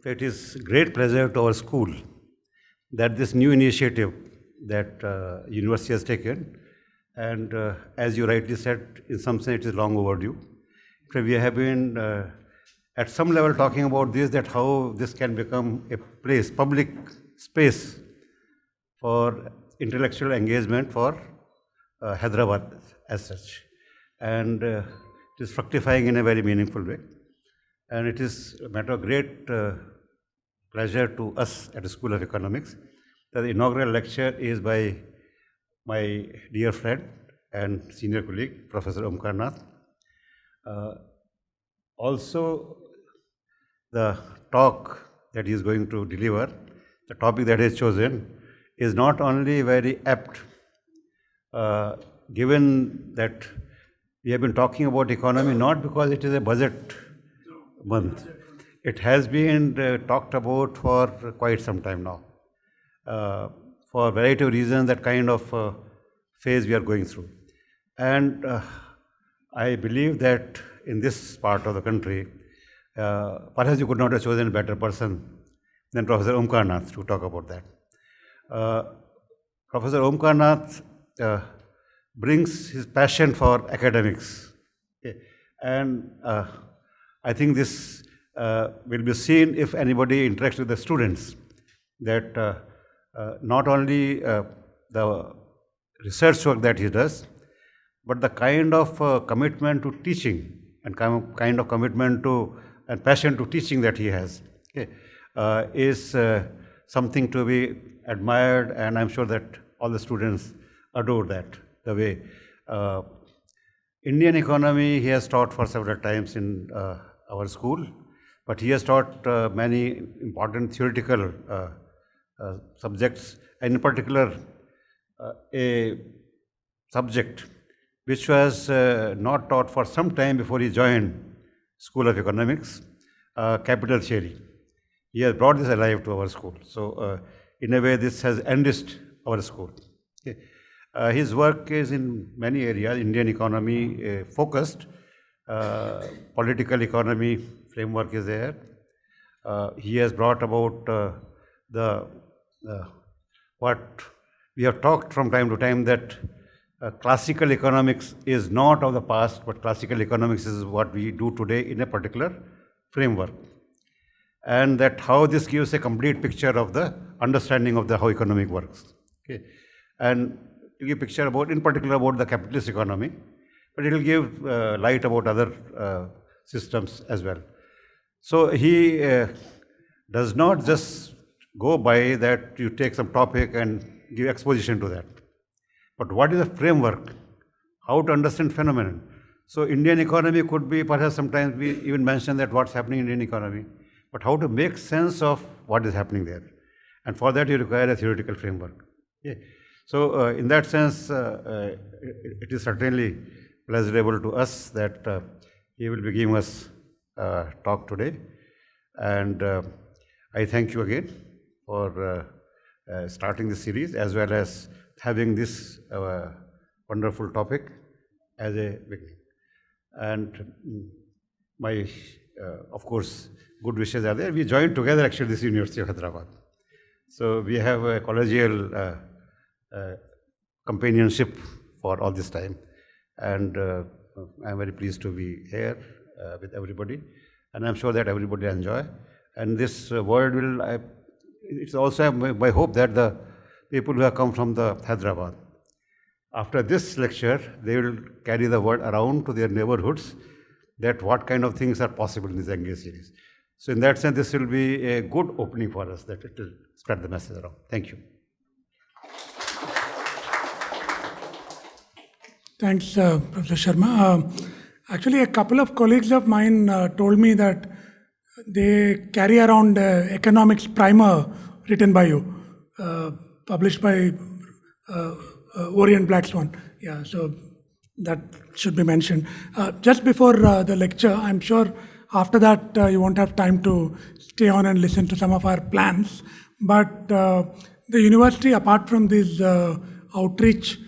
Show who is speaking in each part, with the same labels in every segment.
Speaker 1: it is great pleasure to our school that this new initiative that university has taken, and as you rightly said, in some sense it is long overdue. So we have been at some level talking about this, that how this can become a place, public space for intellectual engagement for Hyderabad as such. And it is fructifying in a very meaningful way. And it is a matter of great pleasure to us at the School of Economics that the inaugural lecture is by my dear friend and senior colleague, Professor Omkarnath. Also, the talk that he is going to deliver, the topic that he has chosen, is not only very apt, given that we have been talking about economy not because it is a budget month. It has been talked about for quite some time now. For a variety of reasons, that kind of phase we are going through. And I believe that in this part of the country, perhaps you could not have chosen a better person than Professor Omkarnath to talk about that. Professor Omkarnath brings his passion for academics. Okay. And I think this will be seen if anybody interacts with the students, that not only the research work that he does, but the kind of commitment to teaching and kind of commitment to and passion to teaching that he has, okay, is something to be admired, and I'm sure that all the students adore that, the way. Indian economy he has taught for several times in our school, but he has taught many important theoretical subjects, and in particular a subject which was not taught for some time before he joined School of Economics, capital theory. He has brought this alive to our school. So in a way this has enriched our school. Okay. His work is in many areas, Indian economy focused, political economy framework is there. He has brought about what we have talked from time to time, that classical economics is not of the past, but classical economics is what we do today in a particular framework. And that how this gives a complete picture of the understanding of how economic works. Okay. And it will give a picture about, in particular, about the capitalist economy, but it will give light about other systems as well. So he does not just go by that you take some topic and give exposition to that, but what is the framework, how to understand phenomenon. So Indian economy could be, perhaps sometimes we even mention that what's happening in Indian economy, but how to make sense of what is happening there. And for that you require a theoretical framework. Okay. So in that sense, it is certainly pleasurable to us that he will be giving us talk today. And I thank you again for starting this series, as well as having this wonderful topic as a beginning. And my, of course, good wishes are there. We joined together actually this University of Hyderabad. So we have a collegial companionship for all this time. And I'm very pleased to be here with everybody. And I'm sure that everybody enjoy. And this word will, it's also my hope that the people who have come from the Hyderabad, after this lecture, they will carry the word around to their neighborhoods, that what kind of things are possible in this Engage series. So in that sense, this will be a good opening for us, that it will spread the message around. Thank you.
Speaker 2: Thanks, Professor Sharma. Actually, a couple of colleagues of mine told me that they carry around economics primer written by you, published by Orient Blackswan. Yeah, so that should be mentioned. Just before the lecture, I'm sure after that you won't have time to stay on and listen to some of our plans. But the university, apart from this outreach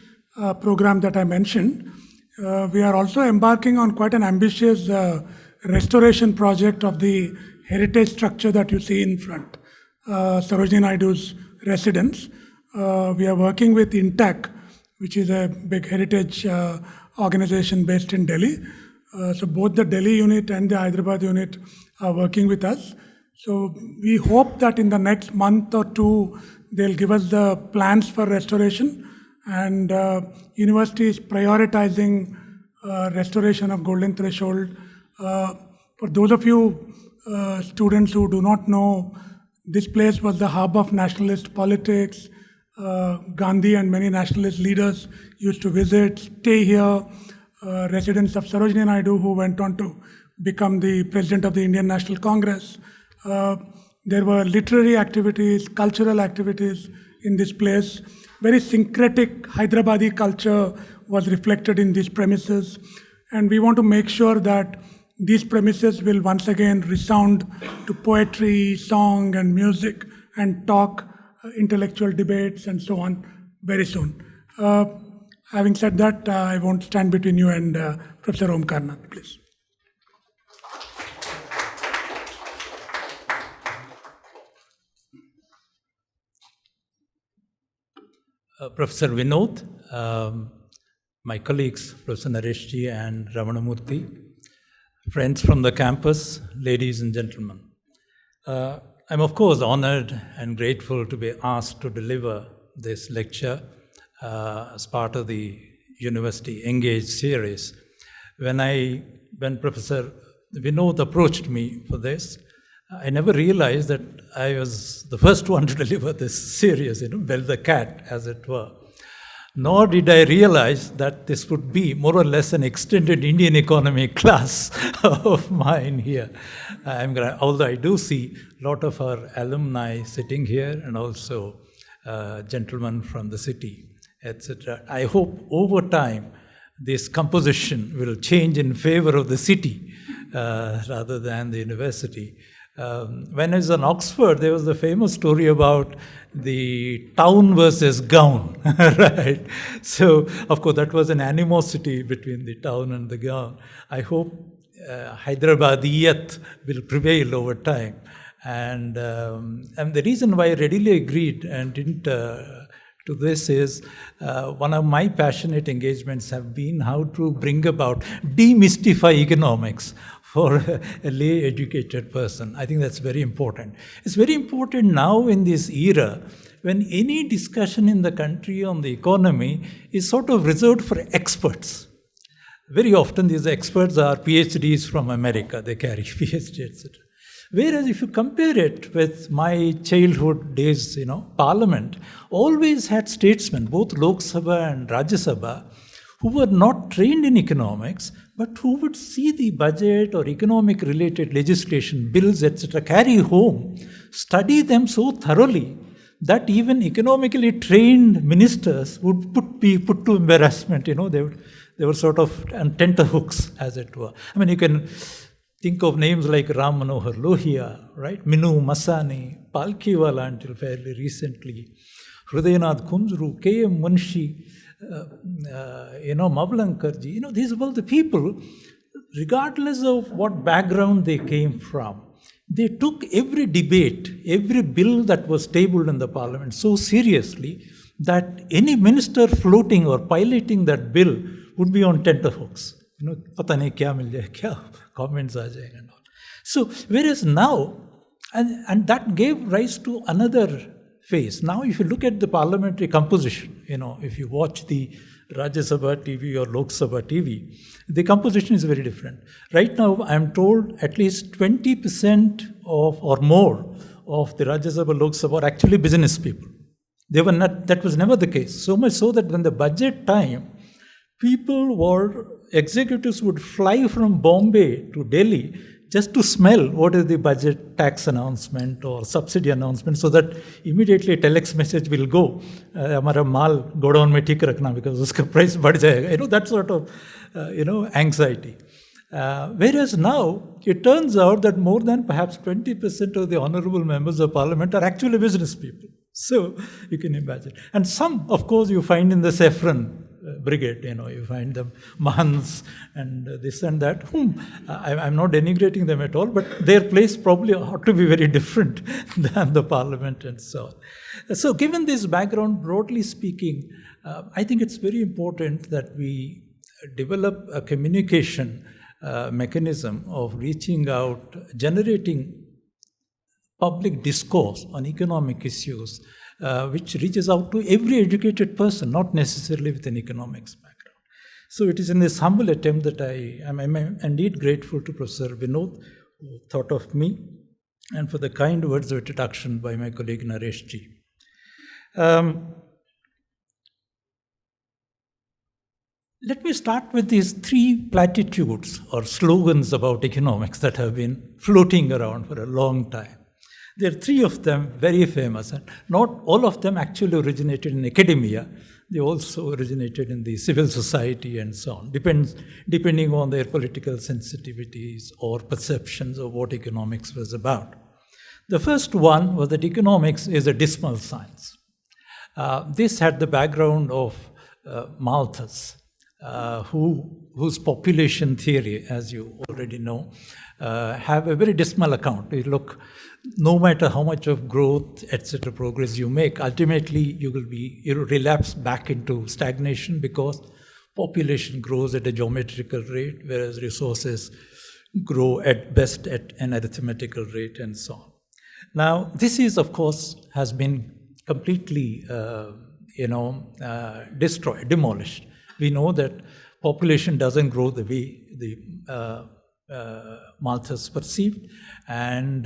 Speaker 2: program that I mentioned, we are also embarking on quite an ambitious restoration project of the heritage structure that you see in front, Sarojini Naidu's residence. We are working with INTAC, which is a big heritage organization based in Delhi. So both the Delhi unit and the Hyderabad unit are working with us. So we hope that in the next month or two, they'll give us the plans for restoration, and university is prioritizing restoration of Golden Threshold. For those of you students who do not know, this place was the hub of nationalist politics. Gandhi and many nationalist leaders used to visit, stay here. Residents of Sarojini Naidu, who went on to become the president of the Indian National Congress. There were literary activities, cultural activities in this place. Very syncretic Hyderabadi culture was reflected in these premises. And we want to make sure that these premises will once again resound to poetry, song, and music, and talk, intellectual debates, and so on very soon. Having said that, I won't stand between you and Professor Omkarnath, please.
Speaker 3: Professor Vinod, my colleagues, Professor Nareshji and Ramanamurthy, friends from the campus, ladies and gentlemen. I'm of course honored and grateful to be asked to deliver this lecture as part of the University Engage series. When Professor Vinod approached me for this, I never realized that I was the first one to deliver this series, bell the cat, as it were. Nor did I realize that this would be more or less an extended Indian economy class of mine here. Although I do see a lot of our alumni sitting here, and also gentlemen from the city, etc. I hope over time this composition will change in favor of the city rather than the university. When I was in Oxford, there was the famous story about the town versus gown, right? So, of course, that was an animosity between the town and the gown. I hope Hyderabadiyat will prevail over time. And the reason why I readily agreed and didn't to this is one of my passionate engagements have been how to bring about, demystify economics for a lay educated person. I think that's very important. It's very important now in this era when any discussion in the country on the economy is sort of reserved for experts. Very often these experts are PhDs from America, they carry PhD, etc. Whereas if you compare it with my childhood days, Parliament always had statesmen, both Lok Sabha and Rajya Sabha, who were not trained in economics, but who would see the budget or economic related legislation, bills, etc., carry home, study them so thoroughly that even economically trained ministers would be put to embarrassment. They were sort of on tenterhooks, as it were. I mean, you can think of names like Ram Manohar Lohia, right? Minu Masani, Palkhiwala until fairly recently, Hrudayanath Kunjru, K.M. Munshi, Mavlankarji. These were the people, regardless of what background they came from, they took every debate, every bill that was tabled in the parliament so seriously that any minister floating or piloting that bill would be on tenterhooks. Pata nahi kya mil jaye, kya comments aa jayenge and all. So, whereas now, and that gave rise to another phase. Now, if you look at the parliamentary composition, if you watch the Rajya Sabha TV or Lok Sabha TV, the composition is very different. Right now, I am told at least 20% or more of the Rajya Sabha, Lok Sabha are actually business people. That was never the case. So much so that when the budget time, executives would fly from Bombay to Delhi just to smell what is the budget tax announcement or subsidy announcement, so that immediately a telex message will go, hamara maal godown mein theek rakhna because uska price badh jayega. That sort of, anxiety. Whereas now, it turns out that more than perhaps 20% of the honorable members of parliament are actually business people. So, you can imagine. And some, of course, you find in the saffron brigade. You find them Mahants and this and that, whom I'm not denigrating them at all, but their place probably ought to be very different than the parliament and so on. So given this background, broadly speaking, I think it's very important that we develop a communication mechanism of reaching out, generating public discourse on economic issues, which reaches out to every educated person, not necessarily with an economics background. So it is in this humble attempt that I am indeed grateful to Professor Vinod, who thought of me, and for the kind words of introduction by my colleague Naresh Ji. Let me start with these three platitudes or slogans about economics that have been floating around for a long time. There are three of them very famous, and not all of them actually originated in academia. They also originated in the civil society and so on, depending on their political sensitivities or perceptions of what economics was about. The first one was that economics is a dismal science. This had the background of Malthus, whose population theory, as you already know, have a very dismal account. You look, no matter how much of growth, etc., progress you make, ultimately you will be relapse back into stagnation because population grows at a geometrical rate, whereas resources grow at best at an arithmetical rate, and so on. Now, this is, of course, has been completely, destroyed, demolished. We know that population doesn't grow the way the Malthus perceived, and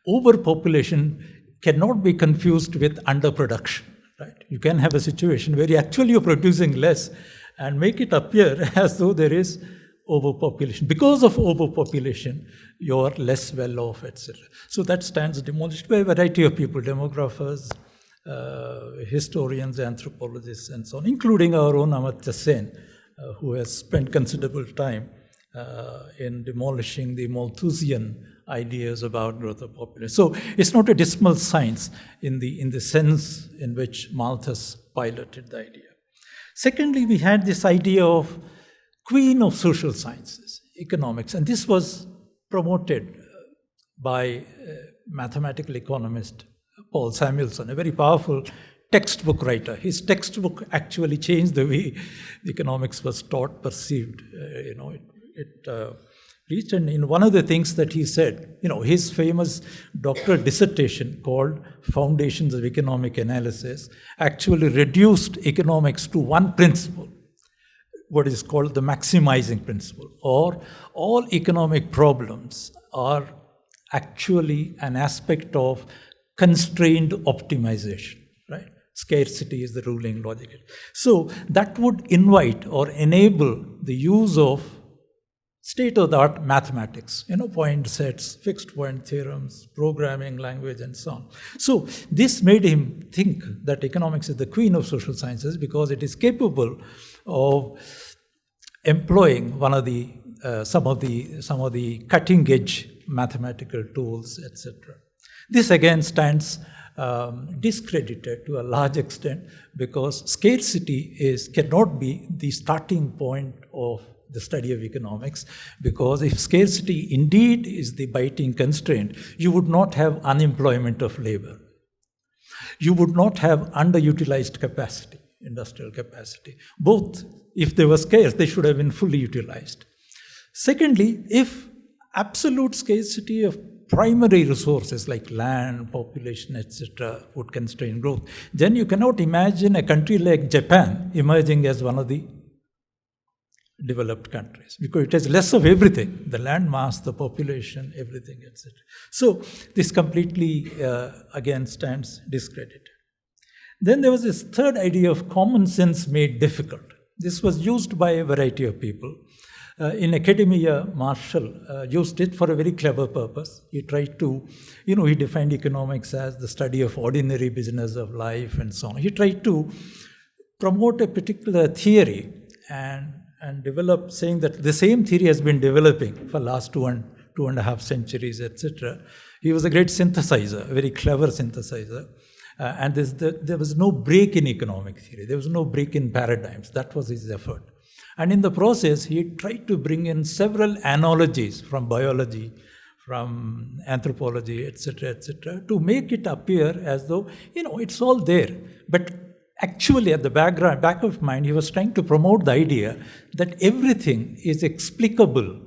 Speaker 3: overpopulation cannot be confused with underproduction. Right? You can have a situation where actually you're producing less and make it appear as though there is overpopulation. Because of overpopulation, you're less well off, etc. So that stands demolished by a variety of people, demographers, historians, anthropologists, and so on, including our own Amartya Sen, who has spent considerable time in demolishing the Malthusian ideas about growth of population. So it's not a dismal science in the sense in which Malthus piloted the idea. Secondly, we had this idea of queen of social sciences, economics, and this was promoted by mathematical economist Paul Samuelson, a very powerful textbook writer. His textbook actually changed the way economics was taught, perceived. It reached, and in one of the things that he said, his famous doctoral dissertation called Foundations of Economic Analysis actually reduced economics to one principle, what is called the maximizing principle, or all economic problems are actually an aspect of constrained optimization, right? Scarcity is the ruling logic. So that would invite or enable the use of state-of-the-art mathematics, point sets, fixed point theorems, programming language, and so on. So this made him think that economics is the queen of social sciences because it is capable of employing some of the cutting-edge mathematical tools, etc. This again stands discredited to a large extent because scarcity cannot be the starting point of the study of economics, because if scarcity indeed is the biting constraint, you would not have unemployment of labor. You would not have underutilized capacity, industrial capacity. Both, if they were scarce, they should have been fully utilized. Secondly, if absolute scarcity of primary resources like land, population, etc. would constrain growth, then you cannot imagine a country like Japan emerging as one of the developed countries, because it has less of everything, the land mass, the population, everything, etc. So this completely, again, stands discredited. Then there was this third idea of common sense made difficult. This was used by a variety of people. In academia, Marshall used it for a very clever purpose. He tried to, he defined economics as the study of ordinary business of life and so on. He tried to promote a particular theory and develop, saying that the same theory has been developing for the last two and a half centuries, etc. He was a great synthesizer, a very clever synthesizer. And there was no break in economic theory. There was no break in paradigms. That was his effort. And in the process, he tried to bring in several analogies from biology, from anthropology, etc., to make it appear as though, it's all there. But actually, at the back of mind, he was trying to promote the idea that everything is explicable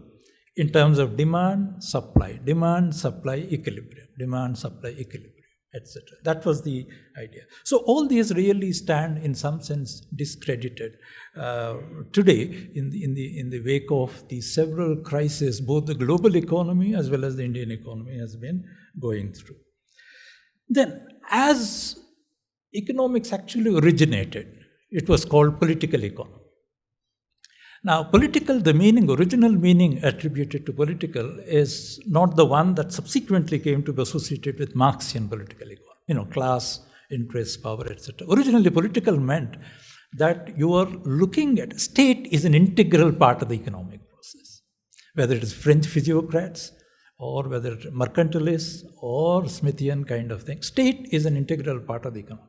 Speaker 3: in terms of demand, supply, equilibrium, etc. That was the idea. So all these really stand, in some sense, discredited today in the wake of the several crises both the global economy as well as the Indian economy has been going through. Then, as economics actually originated, it was called political economy. Now, the original meaning attributed to political is not the one that subsequently came to be associated with Marxian political economy, class, interest, power, etc. Originally, political meant that you are looking at state is an integral part of the economic process, whether it is French physiocrats or whether it is mercantilists or Smithian kind of thing. State is an integral part of the economy.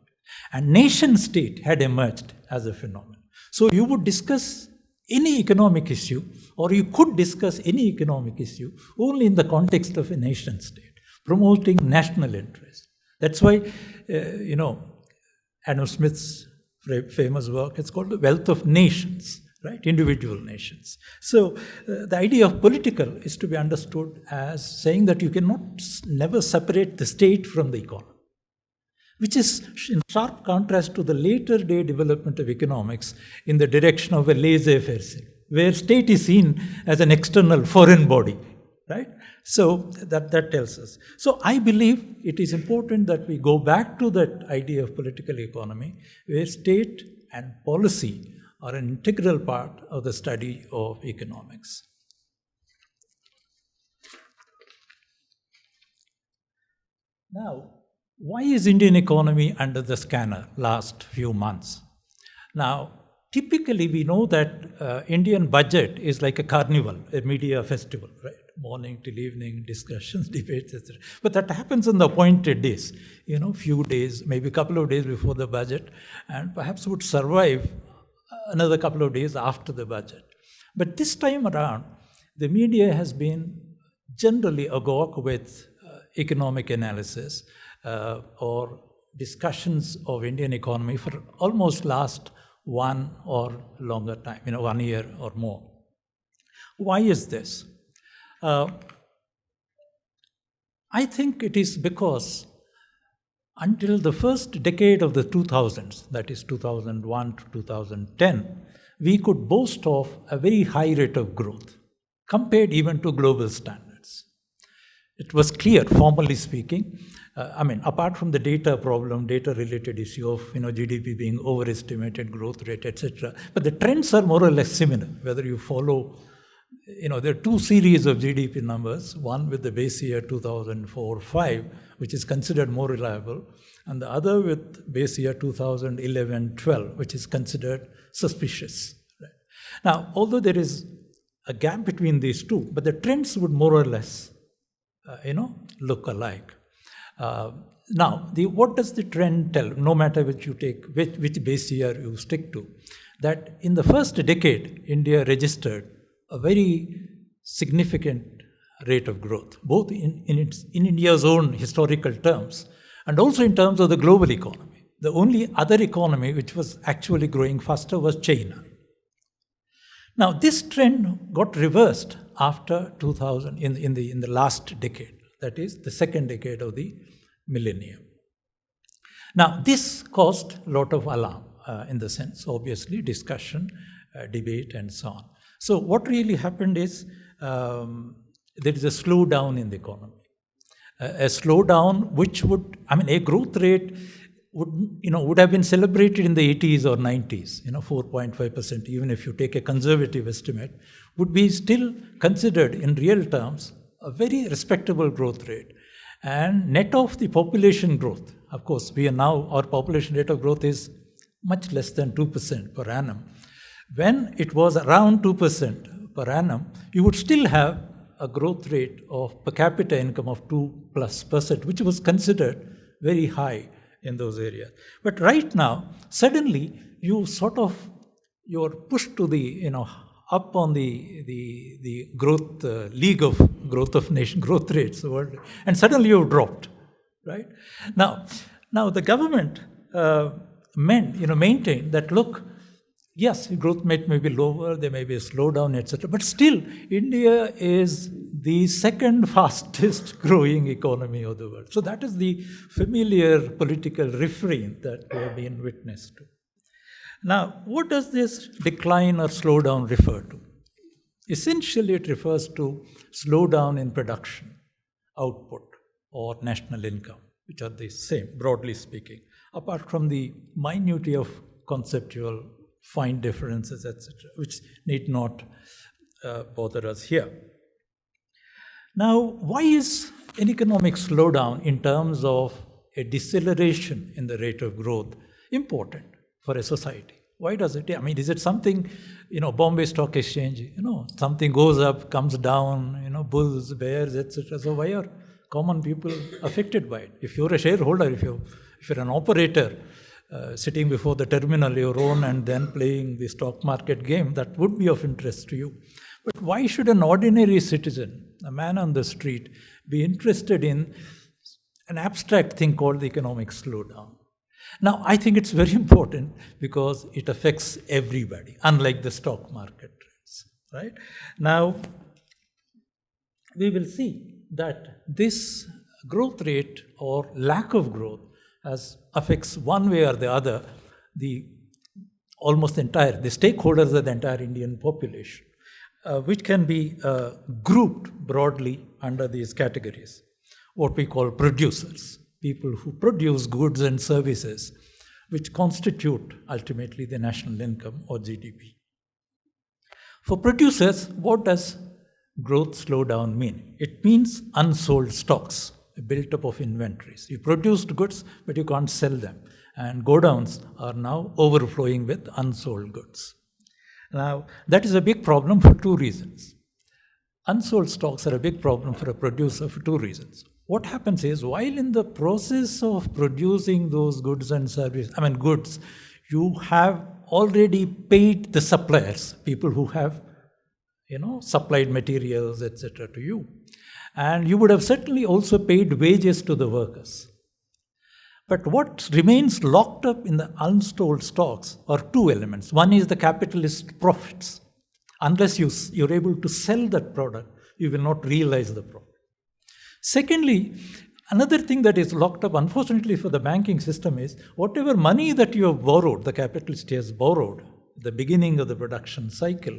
Speaker 3: And nation state had emerged as a phenomenon. So you would discuss any economic issue, or you could discuss any economic issue only in the context of a nation state, promoting national interest. That's why, Adam Smith's famous work, it's called The Wealth of Nations, right? Individual nations. So the idea of political is to be understood as saying that you cannot never separate the state from the economy, which is in sharp contrast to the later day development of economics in the direction of a laissez-faire, where state is seen as an external foreign body, right? So that tells us. So I believe it is important that we go back to that idea of political economy, where state and policy are an integral part of the study of economics. Now, why is Indian economy under the scanner last few months? Now, typically we know that Indian budget is like a carnival, a media festival, right? Morning till evening, discussions, debates, etc. But that happens on the appointed days, few days, maybe a couple of days before the budget, and perhaps would survive another couple of days after the budget. But this time around, the media has been generally agog with economic analysis, or discussions of Indian economy for almost last one or longer time, 1 year or more. Why is this? I think it is because until the first decade of the 2000s, that is 2001 to 2010, we could boast of a very high rate of growth, compared even to global standards. It was clear, formally speaking, apart from the data-related issue of GDP being overestimated, growth rate, etc. But the trends are more or less similar. Whether you follow, there are two series of GDP numbers. One with the base year 2004-05, which is considered more reliable, and the other with base year 2011-12, which is considered suspicious. Right? Now, although there is a gap between these two, but the trends would more or less, look alike. Now, what does the trend tell? No matter which you take, which base year you stick to, that in the first decade, India registered a very significant rate of growth, both in India's own historical terms and also in terms of the global economy. The only other economy which was actually growing faster was China. Now, this trend got reversed after 2000 in the last decade, that is the second decade of the millennium. Now, this caused a lot of alarm in the sense, obviously, discussion, debate, and so on. So what really happened is there is a slowdown in the economy. A slowdown which would, a growth rate would have been celebrated in the 80s or 90s, 4.5%, even if you take a conservative estimate, would be still considered in real terms a very respectable growth rate. And net of the population growth, of course, our population rate of growth is much less than 2% per annum. When it was around 2% per annum, you would still have a growth rate of per capita income of 2+%, which was considered very high in those areas. But right now, suddenly you're pushed to the, up on the growth league of growth of nation, growth rates, and suddenly you've dropped, right? Now the government maintained that, look, yes, growth rate may be lower, there may be a slowdown, etc. But still, India is the second fastest growing economy of the world. So that is the familiar political refrain that we have been witness to. Now, what does this decline or slowdown refer to? Essentially, it refers to slowdown in production, output, or national income, which are the same, broadly speaking, apart from the minutiae of conceptual fine differences, etc., which need not bother us here. Now, why is an economic slowdown in terms of a deceleration in the rate of growth important for a society? Why does it? I mean, is it something, Bombay Stock Exchange, something goes up, comes down, bulls, bears, etc. So why are common people affected by it? If you're a shareholder, if you're an operator, sitting before the terminal, your own, and then playing the stock market game, that would be of interest to you. But why should an ordinary citizen, a man on the street, be interested in an abstract thing called the economic slowdown? Now, I think it's very important because it affects everybody, unlike the stock market trends, right? Now, we will see that this growth rate or lack of growth affects one way or the other the stakeholders of the entire Indian population, which can be grouped broadly under these categories. What we call producers, people who produce goods and services, which constitute ultimately the national income or GDP. For producers, what does growth slowdown mean? It means unsold stocks, a built-up of inventories. You produced goods, but you can't sell them. And godowns are now overflowing with unsold goods. Now, that is a big problem for two reasons. Unsold stocks are a big problem for a producer for two reasons. What happens is, while in the process of producing those goods and services, goods, you have already paid the suppliers, people who have, supplied materials, etc. to you. And you would have certainly also paid wages to the workers. But what remains locked up in the unsold stocks are two elements. One is the capitalist profits. Unless you're able to sell that product, you will not realize the profit. Secondly, another thing that is locked up, unfortunately for the banking system, is whatever money that you have borrowed, the capitalist has borrowed at the beginning of the production cycle,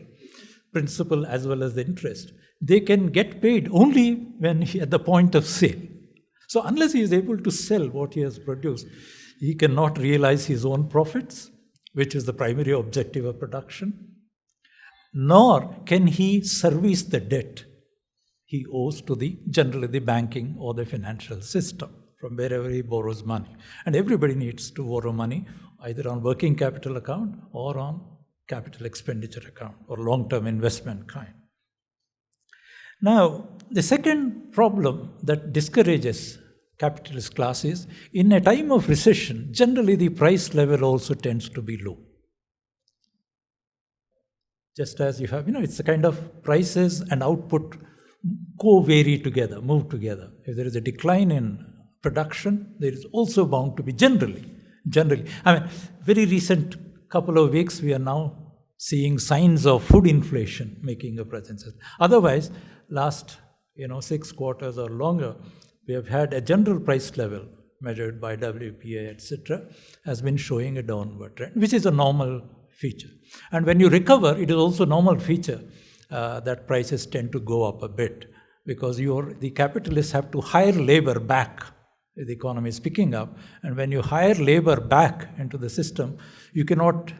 Speaker 3: principal as well as the interest, they can get paid only when at the point of sale. So unless he is able to sell what he has produced, he cannot realize his own profits, which is the primary objective of production, nor can he service the debt he owes to generally the banking or the financial system from wherever he borrows money. And everybody needs to borrow money either on working capital account or on capital expenditure account or long-term investment kind. Now, the second problem that discourages capitalist class is, in a time of recession, generally the price level also tends to be low. Just as you have, it's a kind of prices and output co-vary together, move together. If there is a decline in production, there is also bound to be generally. Very recent couple of weeks, we are now seeing signs of food inflation making a presence. Otherwise, last 6 quarters or longer, we have had a general price level measured by WPI, etc., has been showing a downward trend, which is a normal feature. And when you recover, it is also a normal feature that prices tend to go up a bit because the capitalists have to hire labor back. The economy is picking up, and when you hire labor back into the system, you cannot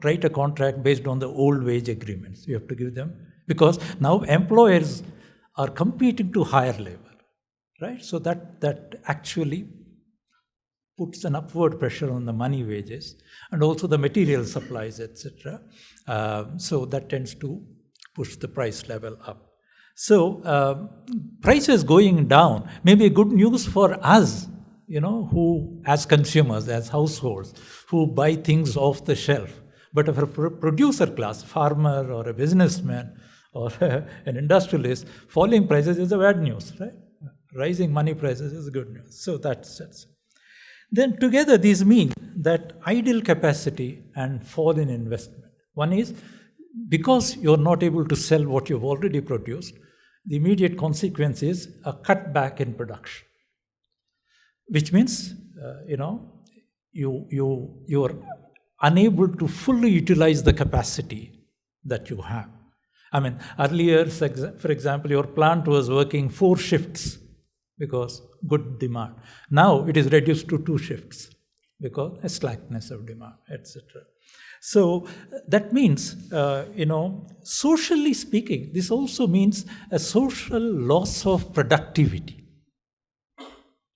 Speaker 3: write a contract based on the old wage agreements. You have to give them, because now employers are competing to hire labor, right? So that actually puts an upward pressure on the money wages and also the material supplies, etc. So that tends to push the price level up. So prices going down may be good news for us who, as consumers, as households, who buy things off the shelf. But if a producer class, farmer or a businessman or an industrialist, falling prices is the bad news, right? Rising money prices is good news. So that's it. Then together these mean that idle capacity and fall in investment. One is, because you're not able to sell what you've already produced, the immediate consequence is a cutback in production, which means, you're unable to fully utilize the capacity that you have. I mean, earlier, for example, your plant was working 4 shifts because good demand. Now it is reduced to 2 shifts because a slackness of demand, etc. So that means, socially speaking, this also means a social loss of productivity.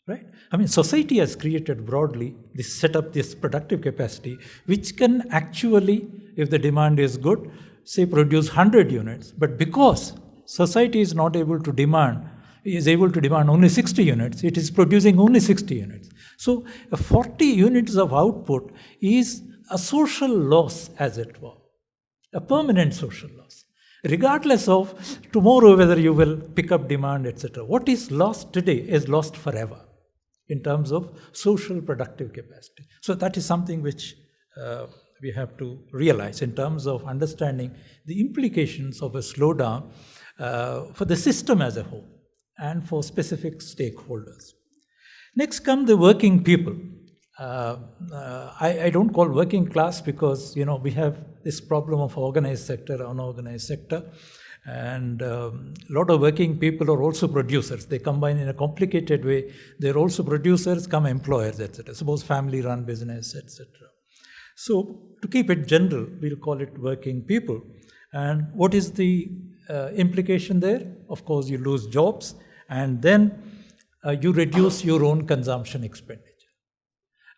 Speaker 3: Right? I mean, society has created broadly set up this productive capacity, which can actually, if the demand is good, say produce 100 units. But because society is not able to demand, is able to demand only 60 units, it is producing only 60 units. So 40 units of output is a social loss, as it were, a permanent social loss, regardless of tomorrow whether you will pick up demand, etc. What is lost today is lost forever in terms of social productive capacity. So that is something which we have to realize in terms of understanding the implications of a slowdown for the system as a whole and for specific stakeholders. Next come the working people. I don't call working class because, we have this problem of organized sector, unorganized sector. And a lot of working people are also producers. They combine in a complicated way. They're also producers, come employers, etc. Suppose family-run business, etc. So to keep it general, we'll call it working people. And what is the implication there? Of course, you lose jobs, and then you reduce your own consumption expenditure.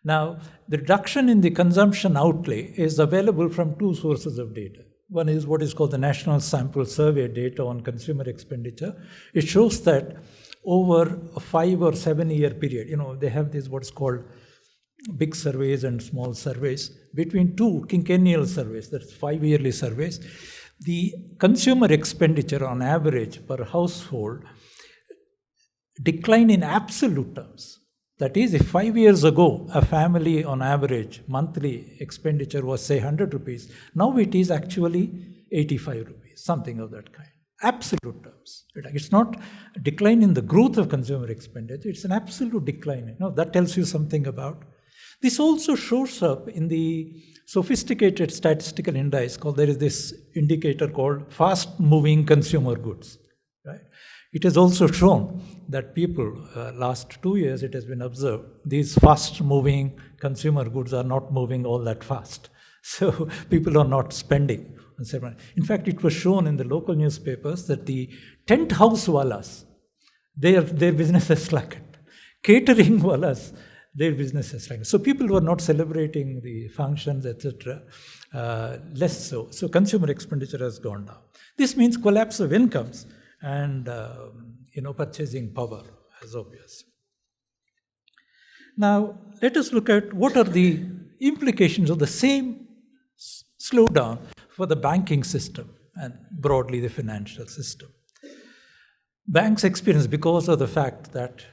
Speaker 3: Now, the reduction in the consumption outlay is available from 2 sources of data. One is what is called the National Sample Survey data on consumer expenditure. It shows that over a 5 or 7 year period, they have this what's called big surveys and small surveys. Between 2 quinquennial surveys, that's 5 yearly surveys, the consumer expenditure on average per household declined in absolute terms. That is, if 5 years ago, a family on average monthly expenditure was, say, 100 rupees, now it is actually 85 rupees, something of that kind. Absolute terms. It's not a decline in the growth of consumer expenditure, it's an absolute decline. That tells you something about. This also shows up in the sophisticated statistical index there is this indicator called fast-moving consumer goods. Right? It has also shown that people, last 2 years it has been observed, these fast-moving consumer goods are not moving all that fast. So people are not spending. In fact, it was shown in the local newspapers that the tent house wallas, their business has slackened. Catering wallas, their business has slackened. So people were not celebrating the functions, etc. Less so. So consumer expenditure has gone down. This means collapse of incomes and purchasing power, as obvious. Now, let us look at what are the implications of the same slowdown for the banking system and broadly the financial system. Banks experience, because of the fact that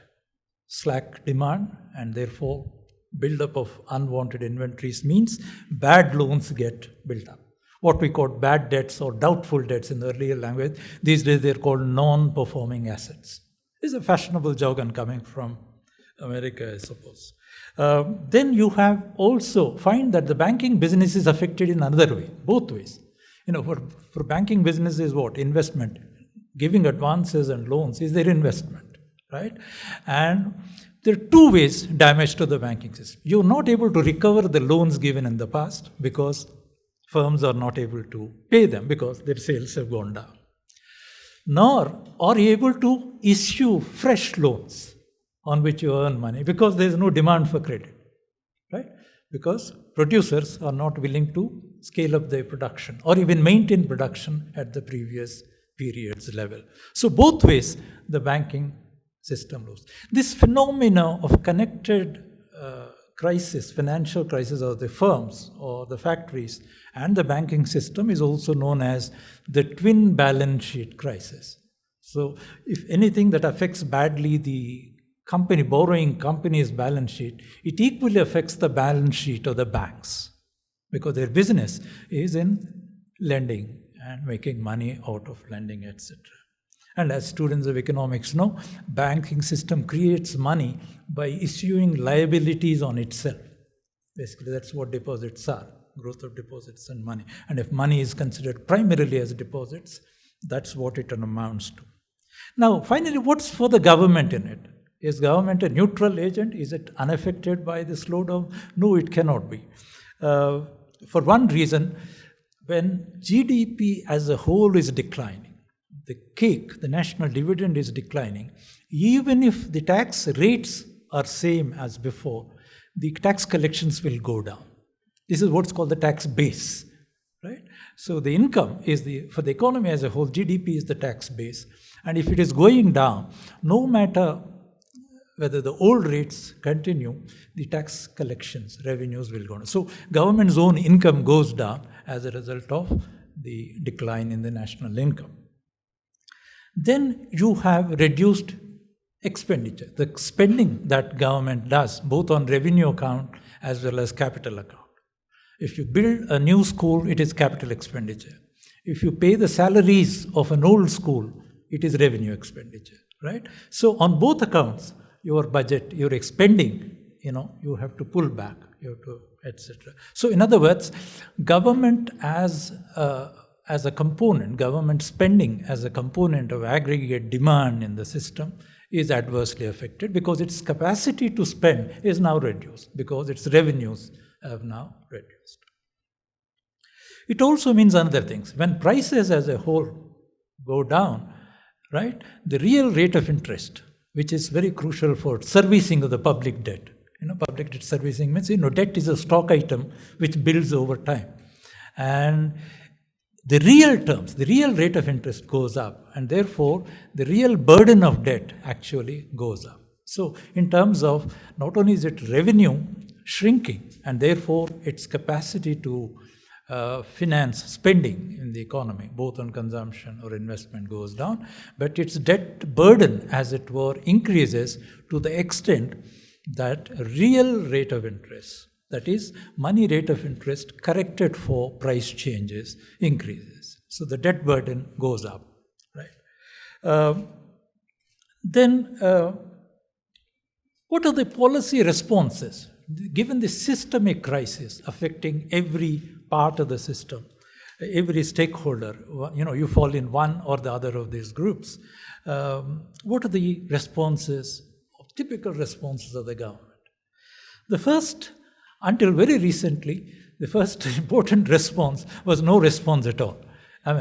Speaker 3: slack demand and therefore buildup of unwanted inventories means bad loans get built up. What we call bad debts or doubtful debts in the earlier language. These days they're called non-performing assets. This is a fashionable jargon coming from America, I suppose. Then you have also find that the banking business is affected in another way, both ways. For banking business is what? Investment. Giving advances and loans is their investment, right? And there are 2 ways damage to the banking system. You're not able to recover the loans given in the past because firms are not able to pay them because their sales have gone down. Nor are you able to issue fresh loans on which you earn money because there is no demand for credit, right? Because producers are not willing to scale up their production or even maintain production at the previous period's level. So both ways the banking system lose. This phenomena of connected crisis, financial crisis of the firms or the factories and the banking system is also known as the twin balance sheet crisis. So if anything that affects badly the borrowing company's balance sheet, it equally affects the balance sheet of the banks because their business is in lending and making money out of lending, etc. And as students of economics know, banking system creates money by issuing liabilities on itself. Basically, that's what deposits are, growth of deposits and money. And if money is considered primarily as deposits, that's what it amounts to. Now, finally, what's for the government in it? Is government a neutral agent? Is it unaffected by the slowdown? No, it cannot be. For one reason, when GDP as a whole is declining, the cake, the national dividend is declining, even if the tax rates are same as before, the tax collections will go down. This is what's called the tax base, right? So the income is for the economy as a whole, GDP is the tax base. And if it is going down, no matter whether the old rates continue, the tax collections, revenues will go down. So government's own income goes down as a result of the decline in the national income. Then you have reduced expenditure, the spending that government does, both on revenue account as well as capital account. If you build a new school, it is capital expenditure. If you pay the salaries of an old school, it is revenue expenditure, right? So on both accounts, your budget, your spending, you have to pull back, you have to, etc. So in other words, government as a component, government spending as a component of aggregate demand in the system is adversely affected because its capacity to spend is now reduced because its revenues have now reduced. It also means another things. When prices as a whole go down, right, the real rate of interest, which is very crucial for servicing of the public debt. Public debt servicing means, debt is a stock item which builds over time. And the real terms, the real rate of interest goes up, and therefore the real burden of debt actually goes up. So in terms of not only is it revenue shrinking, and therefore its capacity to finance spending in the economy, both on consumption or investment, goes down, but its debt burden, as it were, increases to the extent that real rate of interest, that is, money rate of interest corrected for price changes, increases. So the debt burden goes up, right? Then, what are the policy responses? Given the systemic crisis affecting every part of the system, every stakeholder, you fall in one or the other of these groups. What are the responses, typical responses of the government? The first, until very recently, the first important response was no response at all.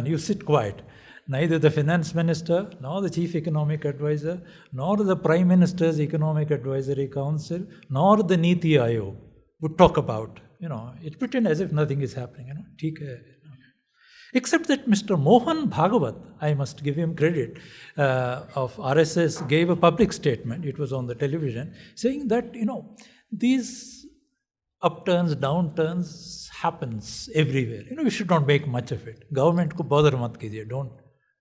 Speaker 3: You sit quiet. Neither the finance minister, nor the chief economic advisor, nor the prime minister's economic advisory council, nor the Niti Aayog would talk about, it pretend as if nothing is happening, Except that Mr. Mohan Bhagavat, I must give him credit, of RSS gave a public statement, it was on the television, saying that, these upturns, downturns happens everywhere. We should not make much of it. Government ko bother mat kijiye, don't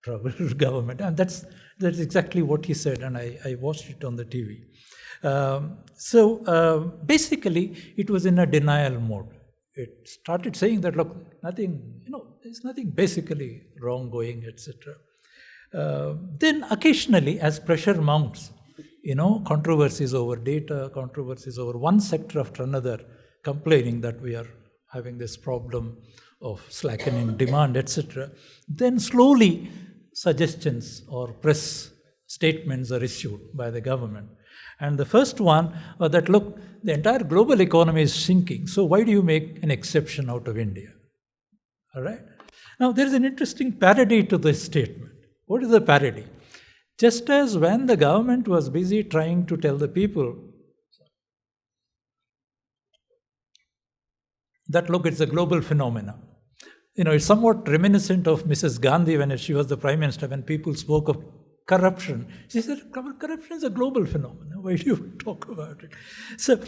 Speaker 3: trouble government. And that's exactly what he said, and I watched it on the TV. So basically, it was in a denial mode. It started saying that, look, nothing, there's nothing basically wrong going, etc. Then occasionally, as pressure mounts, controversies over data, controversies over one sector after another, complaining that we are having this problem of slackening demand, etc. Then slowly, suggestions or press statements are issued by the government. And the first one was that, look, the entire global economy is sinking, so why do you make an exception out of India? All right? Now, there is an interesting parody to this statement. What is the parody? Just as when the government was busy trying to tell the people that, look, it's a global phenomenon. It's somewhat reminiscent of Mrs. Gandhi when she was the Prime Minister, when people spoke of corruption. She said, corruption is a global phenomenon. Why do you talk about it? So,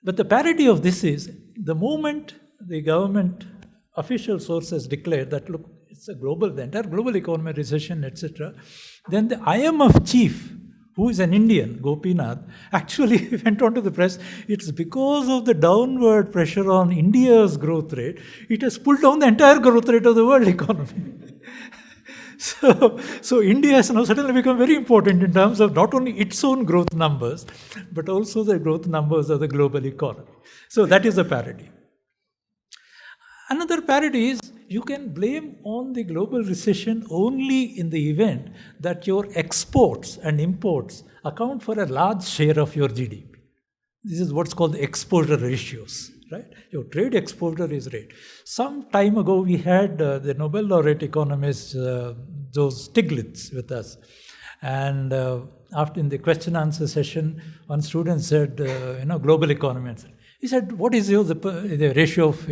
Speaker 3: but the parody of this is, the moment the government official sources declared that, look, it's a global, the entire global economy, recession, etc., then the IMF chief, who is an Indian, Gopinath, actually went on to the press, it's because of the downward pressure on India's growth rate, it has pulled down the entire growth rate of the world economy. So India has now suddenly become very important in terms of not only its own growth numbers, but also the growth numbers of the global economy. So that is a parody. Another parody is, you can blame on the global recession only in the event that your exports and imports account for a large share of your GDP. This is what's called the exposure ratios, right? Your trade exposure is rate. Some time ago, we had the Nobel laureate economist, Joseph Stiglitz, with us. And after in the question answer session, one student said, global economy. He said, what is the ratio of,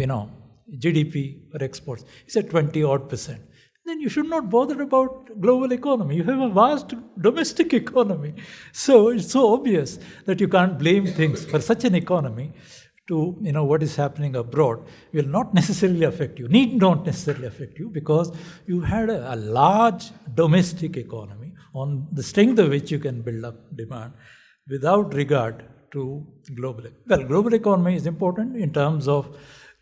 Speaker 3: GDP for exports? He said 20-odd%. Then you should not bother about global economy. You have a vast domestic economy. So it's so obvious that you can't blame things for such an economy to, what is happening abroad will not necessarily affect you, need not necessarily affect you, because you had a large domestic economy on the strength of which you can build up demand without regard to global. Well, global economy is important in terms of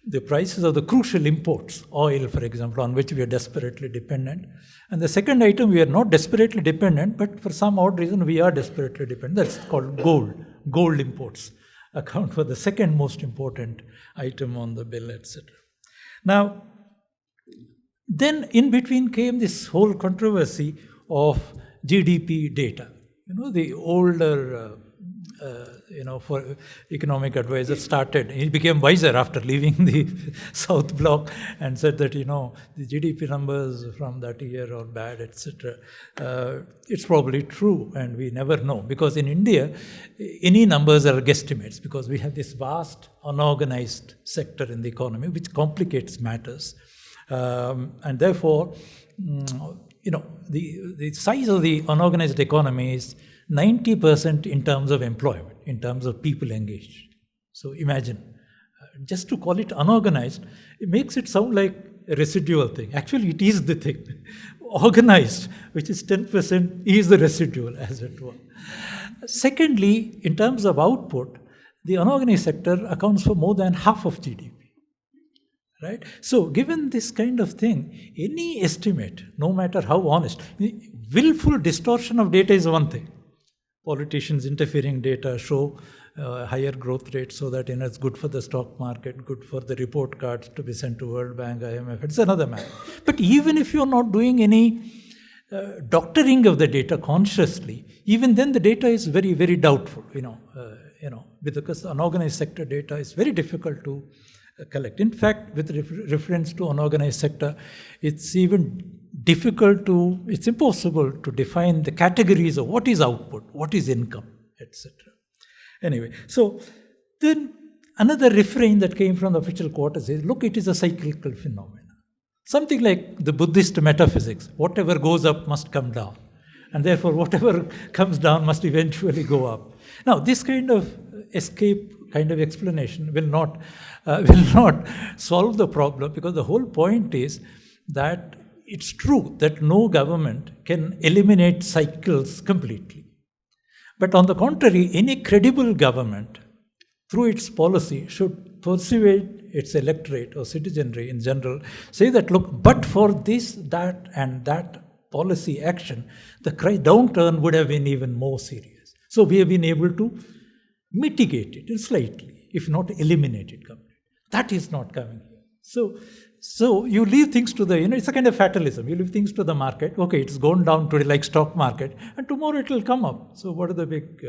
Speaker 3: the prices of the crucial imports, oil, for example, on which we are desperately dependent. And the second item, we are not desperately dependent, but for some odd reason, we are desperately dependent. That's called gold. Gold imports account for the second most important item on the bill, etc. Now, then in between came this whole controversy of GDP data. The older for economic advisor started. He became wiser after leaving the South Bloc and said that, the GDP numbers from that year are bad, etc. It's probably true, and we never know. Because in India, any numbers are guesstimates, because we have this vast unorganized sector in the economy, which complicates matters. And therefore, the size of the unorganized economy is 90% in terms of employment, in terms of people engaged. So imagine, just to call it unorganized, it makes it sound like a residual thing. Actually, it is the thing. Organized, which is 10%, is the residual, as it were. Secondly, in terms of output, the unorganized sector accounts for more than half of GDP. Right? So, given this kind of thing, any estimate, no matter how honest, willful distortion of data is one thing. Politicians interfering data show higher growth rates so that it's good for the stock market, good for the report cards to be sent to World Bank, IMF. It's another matter. But even if you're not doing any doctoring of the data consciously, even then the data is very, very doubtful. Because the unorganized sector data is very difficult to collect. In fact, with reference to unorganized sector, it's even it's impossible to define the categories of what is output, what is income, etc. Anyway, so then another refrain that came from the official quarters is, look, it is a cyclical phenomenon. Something like the Buddhist metaphysics, whatever goes up must come down. And therefore, whatever comes down must eventually go up. Now, this kind of escape kind of explanation will not solve the problem, because the whole point is that it's true that no government can eliminate cycles completely. But on the contrary, any credible government, through its policy, should persuade its electorate or citizenry in general, say that, look, but for this, that, and that policy action, the downturn would have been even more serious. So we have been able to mitigate it slightly, if not eliminate it completely. That is not coming here. So you leave things to the, it's a kind of fatalism. You leave things to the market. Okay, it's gone down today like stock market, and tomorrow it will come up. So what are the big,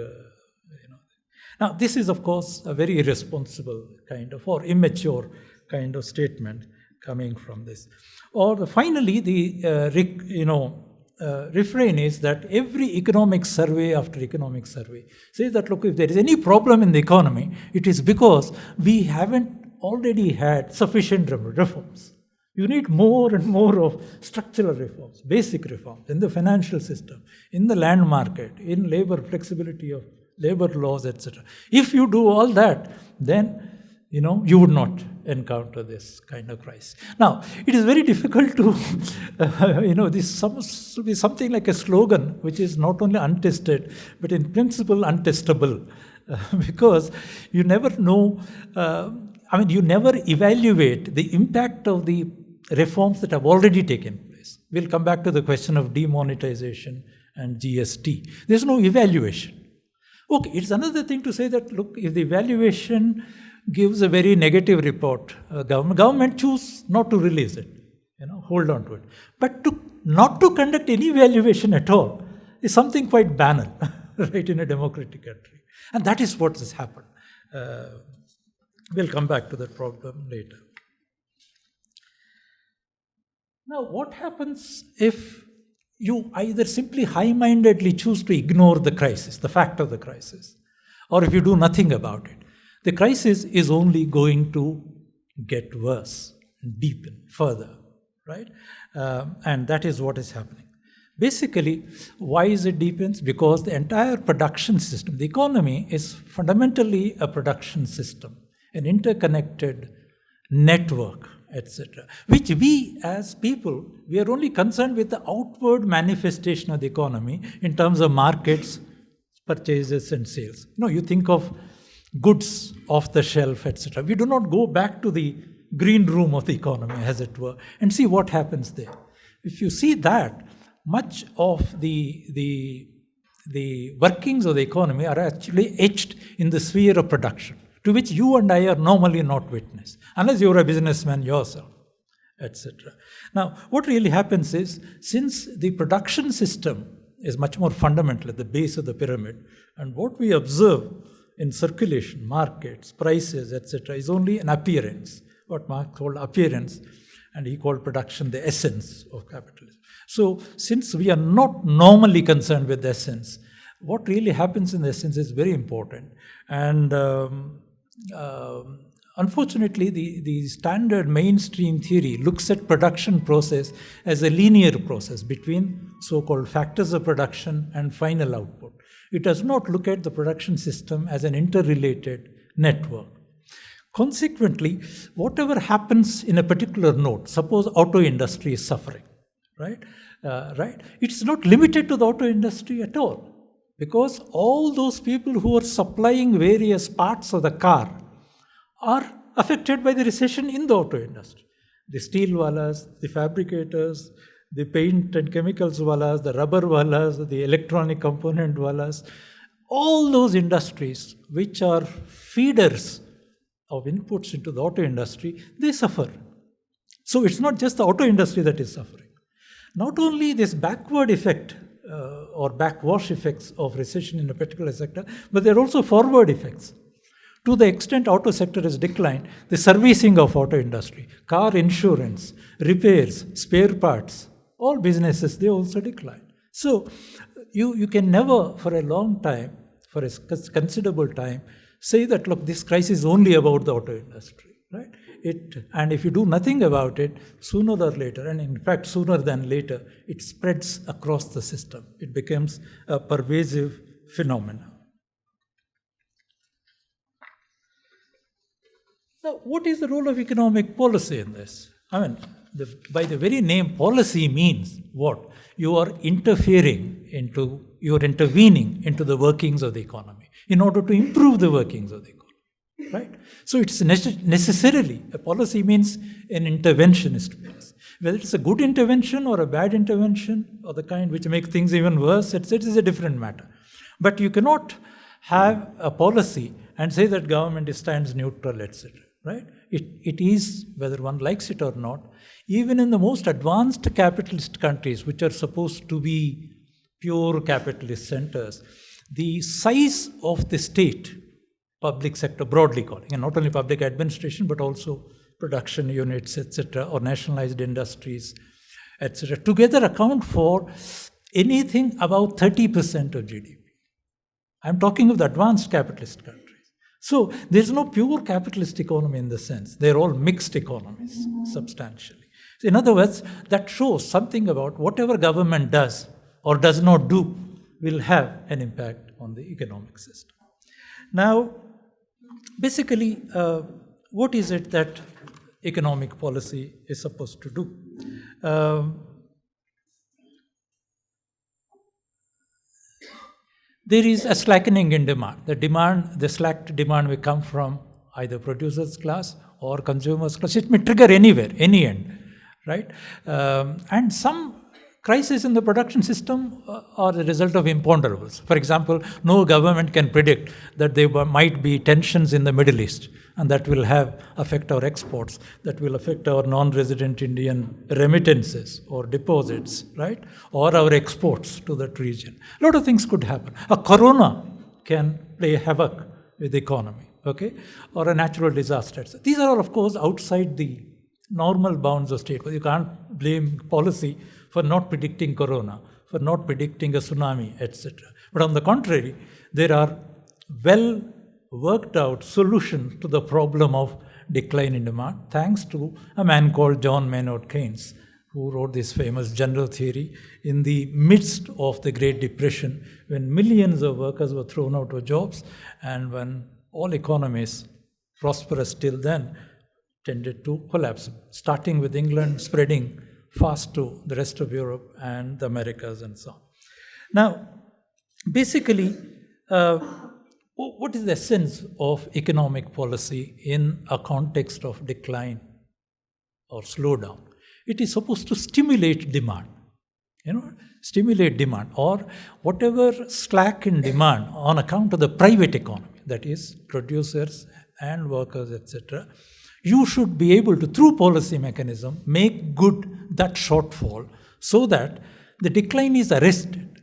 Speaker 3: Now, this is, of course, a very irresponsible kind of, or immature kind of statement coming from this. Or finally, the, refrain is that every economic survey after economic survey says that, look, if there is any problem in the economy, it is because we haven't already had sufficient reforms. You need more and more of structural reforms, basic reforms in the financial system, in the land market, in labor flexibility of labor laws, etc. If you do all that, then you would not encounter this kind of crisis. Now, it is very difficult to, this to be something like a slogan which is not only untested, but in principle untestable, because you never know, you never evaluate the impact of the reforms that have already taken place. We'll come back to the question of demonetization and GST. There's no evaluation. Okay, it's another thing to say that, look, if the evaluation gives a very negative report, government choose not to release it, hold on to it. But not to conduct any evaluation at all is something quite banal, right, in a democratic country. And that is what has happened. We'll come back to that problem later. Now, what happens if you either simply high-mindedly choose to ignore the crisis, the fact of the crisis, or if you do nothing about it? The crisis is only going to get worse, deepen further, right? And that is what is happening. Basically, why is it deepens? Because the entire production system, the economy is fundamentally a production system, an interconnected network, etc., which we as people, we are only concerned with the outward manifestation of the economy in terms of markets, purchases and sales. You think of goods off the shelf, etc. We do not go back to the green room of the economy, as it were, and see what happens there. If you see that, much of the workings of the economy are actually etched in the sphere of production, to which you and I are normally not witness, unless you're a businessman yourself, etc. Now, what really happens is, since the production system is much more fundamental at the base of the pyramid, and what we observe in circulation, markets, prices, etc., is only an appearance, what Marx called appearance, and he called production the essence of capitalism. So, since we are not normally concerned with the essence, what really happens in the essence is very important. And unfortunately, the standard mainstream theory looks at production process as a linear process between so-called factors of production and final output. It does not look at the production system as an interrelated network. Consequently, whatever happens in a particular node, suppose auto industry is suffering, right? It's not limited to the auto industry at all, because all those people who are supplying various parts of the car are affected by the recession in the auto industry. The steel wallas, the fabricators, the paint and chemicals wallas, the rubber wallas, the electronic component wallas, all those industries which are feeders of inputs into the auto industry, they suffer. So it's not just the auto industry that is suffering. Not only this backward effect or backwash effects of recession in a particular sector, but there are also forward effects. To the extent auto sector has declined, the servicing of auto industry, car insurance, repairs, spare parts, all businesses, they also decline. So you can never for a long time, for a considerable time, say that, look, this crisis is only about the auto industry, right? And if you do nothing about it, sooner or later, and in fact sooner than later, it spreads across the system. It becomes a pervasive phenomenon. Now, what is the role of economic policy in this? By the very name, policy means what? You are intervening into the workings of the economy in order to improve the workings of the economy, right? So it's necessarily, a policy means an interventionist policy. Whether it's a good intervention or a bad intervention or the kind which makes things even worse, it is a different matter. But you cannot have a policy and say that government stands neutral, etc. Right? It is, whether one likes it or not, even in the most advanced capitalist countries, which are supposed to be pure capitalist centers, the size of the state, public sector broadly calling, and not only public administration, but also production units, etc., or nationalized industries, etc., together account for anything about 30% of GDP. I'm talking of the advanced capitalist countries. So there's no pure capitalist economy in the sense. They're all mixed economies, substantially. So in other words, that shows something about whatever government does or does not do will have an impact on the economic system. Now, basically, what is it that economic policy is supposed to do? There is a slackening in demand. The slacked demand will come from either producers class or consumers class. It may trigger anywhere, any end, right? And some crises in the production system are the result of imponderables. For example, no government can predict that there might be tensions in the Middle East, and that will affect our exports, that will affect our non-resident Indian remittances or deposits, right? Or our exports to that region. A lot of things could happen. A corona can play havoc with the economy, okay? Or a natural disaster. These are all, of course, outside the normal bounds of state. You can't blame policy for not predicting corona, for not predicting a tsunami, etc. But on the contrary, there are well worked out solutions to the problem of decline in demand, thanks to a man called John Maynard Keynes, who wrote this famous general theory in the midst of the Great Depression, when millions of workers were thrown out of jobs, and when all economies, prosperous till then, tended to collapse, starting with England, spreading fast to the rest of Europe and the Americas and so on. Now, basically, what is the essence of economic policy in a context of decline or slowdown? It is supposed to stimulate demand, stimulate demand, or whatever slack in demand on account of the private economy, that is, producers and workers, etc. You should be able to, through policy mechanism, make good that shortfall so that the decline is arrested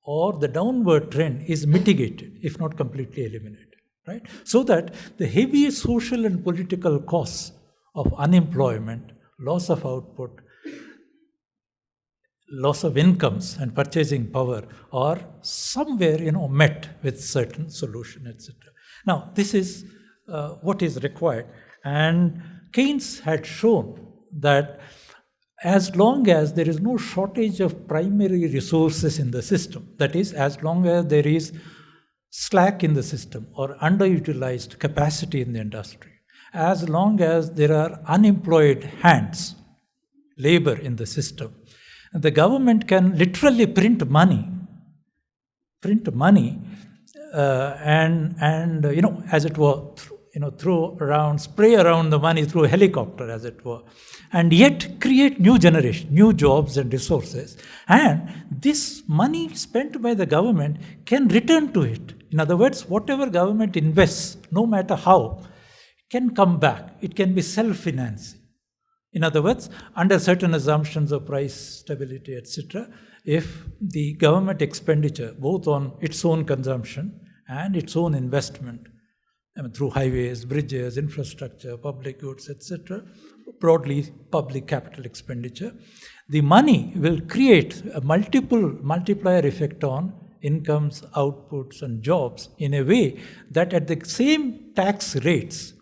Speaker 3: or the downward trend is mitigated, if not completely eliminated, right? So that the heavy social and political costs of unemployment, loss of output, loss of incomes and purchasing power are somewhere, met with certain solution, etc. Now, this is what is required. And Keynes had shown that as long as there is no shortage of primary resources in the system, that is, as long as there is slack in the system or underutilized capacity in the industry, as long as there are unemployed hands, labor in the system, the government can literally print money, and as it were, spray around the money through a helicopter, as it were, and yet create new generation, new jobs and resources. And this money spent by the government can return to it. In other words, whatever government invests, no matter how, can come back. It can be self-financing. In other words, under certain assumptions of price stability, etc., if the government expenditure, both on its own consumption and its own investment, through highways, bridges, infrastructure, public goods, etc., broadly public capital expenditure, the money will create a multiplier effect on incomes, outputs, and jobs in a way that at the same tax rates,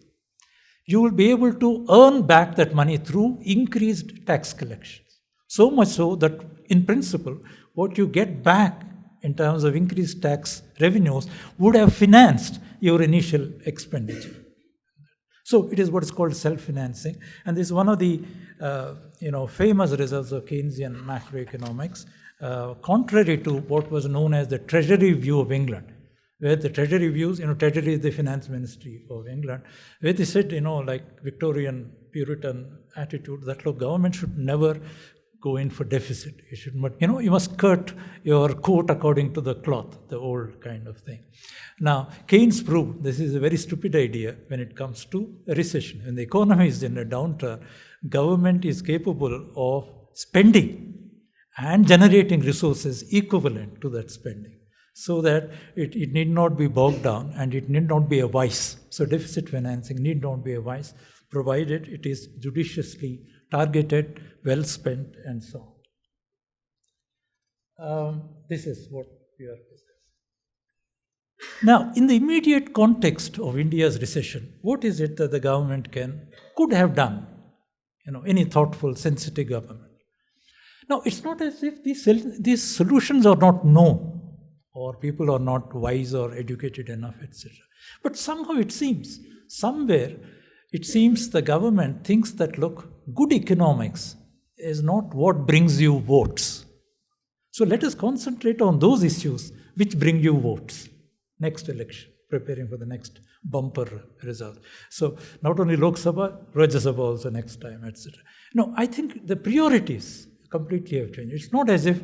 Speaker 3: you will be able to earn back that money through increased tax collections. So much so that, in principle, what you get back in terms of increased tax revenues would have financed your initial expenditure. So it is what is called self-financing, and this is one of the famous results of Keynesian macroeconomics, contrary to what was known as the Treasury view of England, where the Treasury views, Treasury is the finance ministry of England, where they said, like Victorian Puritan attitude, that government should never go in for deficit. You should not, you must cut your coat according to the cloth, the old kind of thing. Now, Keynes proved this is a very stupid idea when it comes to a recession. When the economy is in a downturn, government is capable of spending and generating resources equivalent to that spending, so that it need not be bogged down and it need not be a vice. So deficit financing need not be a vice, provided it is judiciously targeted, well spent, and so on. This is what we are discussing. Now, in the immediate context of India's recession, what is it that the government could have done, any thoughtful, sensitive government. Now, it's not as if these solutions are not known, or people are not wise or educated enough, etc. But somehow it seems, somewhere, it seems the government thinks that, look, good economics is not what brings you votes. So let us concentrate on those issues which bring you votes. Next election, preparing for the next bumper result. So not only Lok Sabha, Rajya Sabha also next time, etc. No, I think the priorities completely have changed. It's not as if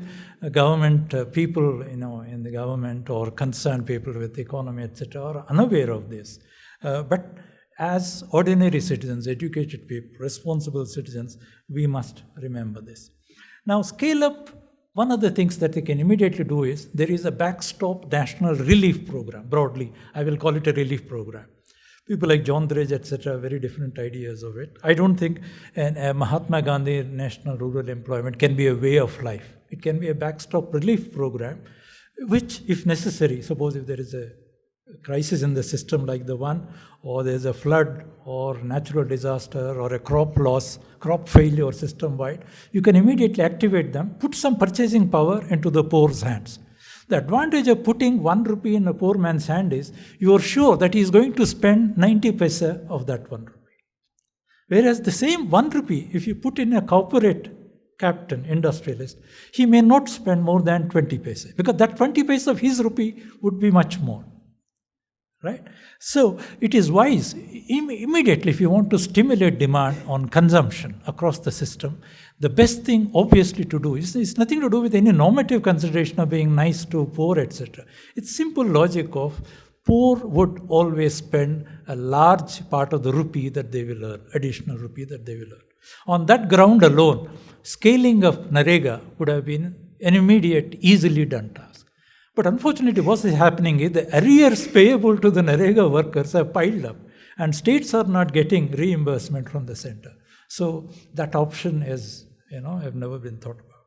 Speaker 3: government people, in the government or concerned people with the economy, etc., are unaware of this. But as ordinary citizens, educated people, responsible citizens, we must remember this. Now, scale up. One of the things that they can immediately do is there is a backstop national relief program. Broadly, I will call it a relief program. People like John Dredge, etc., have very different ideas of it. I don't think a Mahatma Gandhi National Rural Employment can be a way of life. It can be a backstop relief program, which, if necessary, suppose if there is a crisis in the system like the one, or there's a flood or natural disaster or a crop loss, crop failure system-wide, you can immediately activate them, put some purchasing power into the poor's hands. The advantage of putting 1 rupee in a poor man's hand is you are sure that he is going to spend 90 paisa of that 1 rupee. Whereas the same 1 rupee, if you put in a corporate captain, industrialist, he may not spend more than 20 paisa, because that 20 paisa of his rupee would be much more. Right? So it is wise, immediately, if you want to stimulate demand on consumption across the system, the best thing obviously to do is, it's nothing to do with any normative consideration of being nice to poor, etc. It's simple logic of poor would always spend a large part of the rupee that they will earn, additional rupee that they will earn. On that ground alone, scaling of Narega would have been an immediate, easily done task. But unfortunately, what is happening is the arrears payable to the Narega workers have piled up, and states are not getting reimbursement from the center. So that option is, have never been thought about.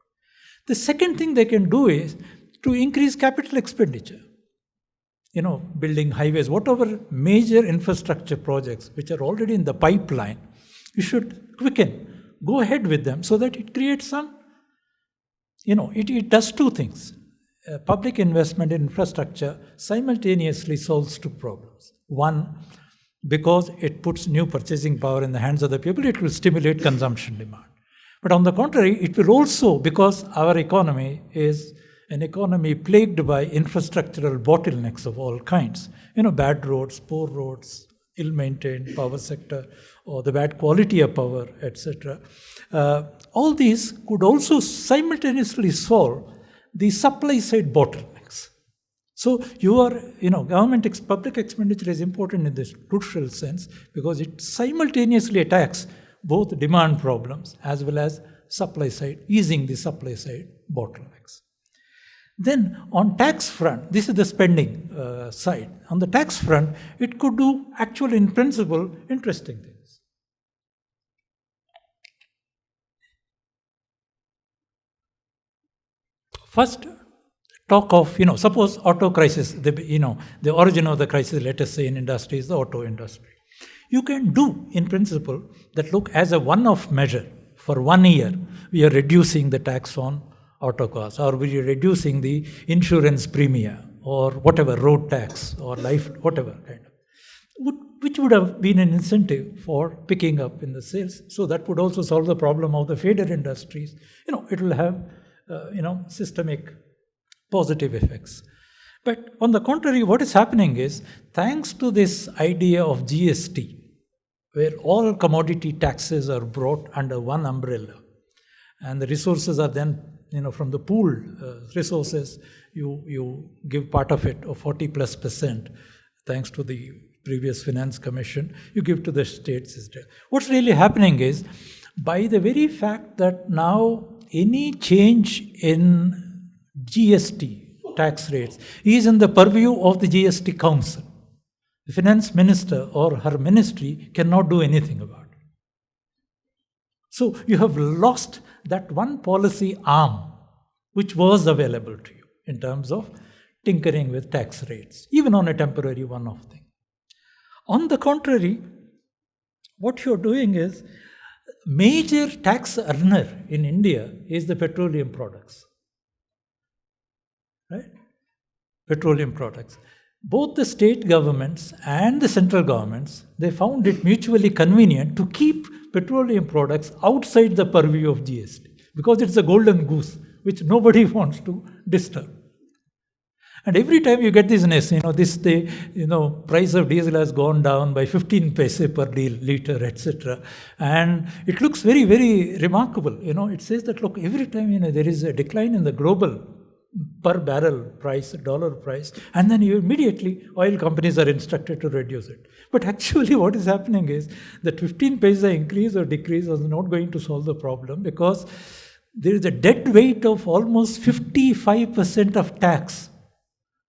Speaker 3: The second thing they can do is to increase capital expenditure. Building highways, whatever major infrastructure projects which are already in the pipeline, you should quicken, go ahead with them so that it creates some, it does two things. Public investment in infrastructure simultaneously solves two problems. One, because it puts new purchasing power in the hands of the people, it will stimulate consumption demand. But on the contrary, it will also, because our economy is an economy plagued by infrastructural bottlenecks of all kinds, bad roads, poor roads, ill-maintained power sector, or the bad quality of power, etc. All these could also simultaneously solve the supply side bottlenecks. So public expenditure is important in this crucial sense because it simultaneously attacks both demand problems as well as supply side, easing the supply side bottlenecks. Then on tax front, this is the spending side. On the tax front, it could do actually in principle interesting things. First, talk of, suppose auto crisis, the origin of the crisis, let us say in industry, is the auto industry. You can do, in principle, that look as a one-off measure. For 1 year, we are reducing the tax on auto cars, or we are reducing the insurance premium, or whatever, road tax, or life, whatever kind of, which would have been an incentive for picking up in the sales. So that would also solve the problem of the fader industries. It will have systemic positive effects. But on the contrary, what is happening is, thanks to this idea of GST, where all commodity taxes are brought under one umbrella, and the resources are then, from the pooled resources, you give part of it, or 40+%, thanks to the previous Finance Commission, you give to the states. What's really happening is, by the very fact that now any change in GST tax rates is in the purview of the GST Council. The finance minister or her ministry cannot do anything about it. So you have lost that one policy arm which was available to you in terms of tinkering with tax rates, even on a temporary one-off thing. On the contrary, what you're doing is, major tax earner in India is the petroleum products. Right? Petroleum products. Both the state governments and the central governments, they found it mutually convenient to keep petroleum products outside the purview of GST because it's a golden goose which nobody wants to disturb. And every time you get this news, this day, price of diesel has gone down by 15 paise per liter, etc. And it looks very, very remarkable. It says that, look, every time, there is a decline in the global per barrel price, dollar price, and then immediately oil companies are instructed to reduce it. But actually what is happening is that 15 paise increase or decrease is not going to solve the problem because there is a dead weight of almost 55% of tax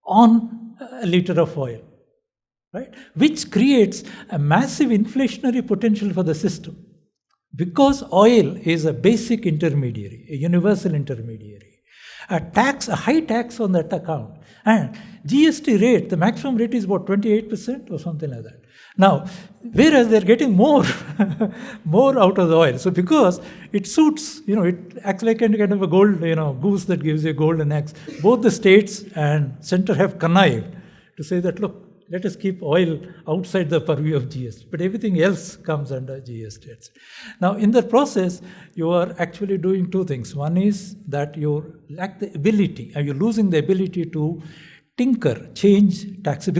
Speaker 3: on a liter of oil, right? Which creates a massive inflationary potential for the system. Because oil is a basic intermediary, a universal intermediary. A high tax on that account. And GST rate, the maximum rate is about 28% or something like that. Now, whereas they're getting more, more out of the oil. So because it suits, it acts like kind of a gold, goose that gives you a golden eggs. Both the states and center have connived to say that, look, let us keep oil outside the purview of GST, but everything else comes under GST. Now, in the process, you are actually doing two things. One is that you lack the ability, and you're losing the ability to tinker, change taxes,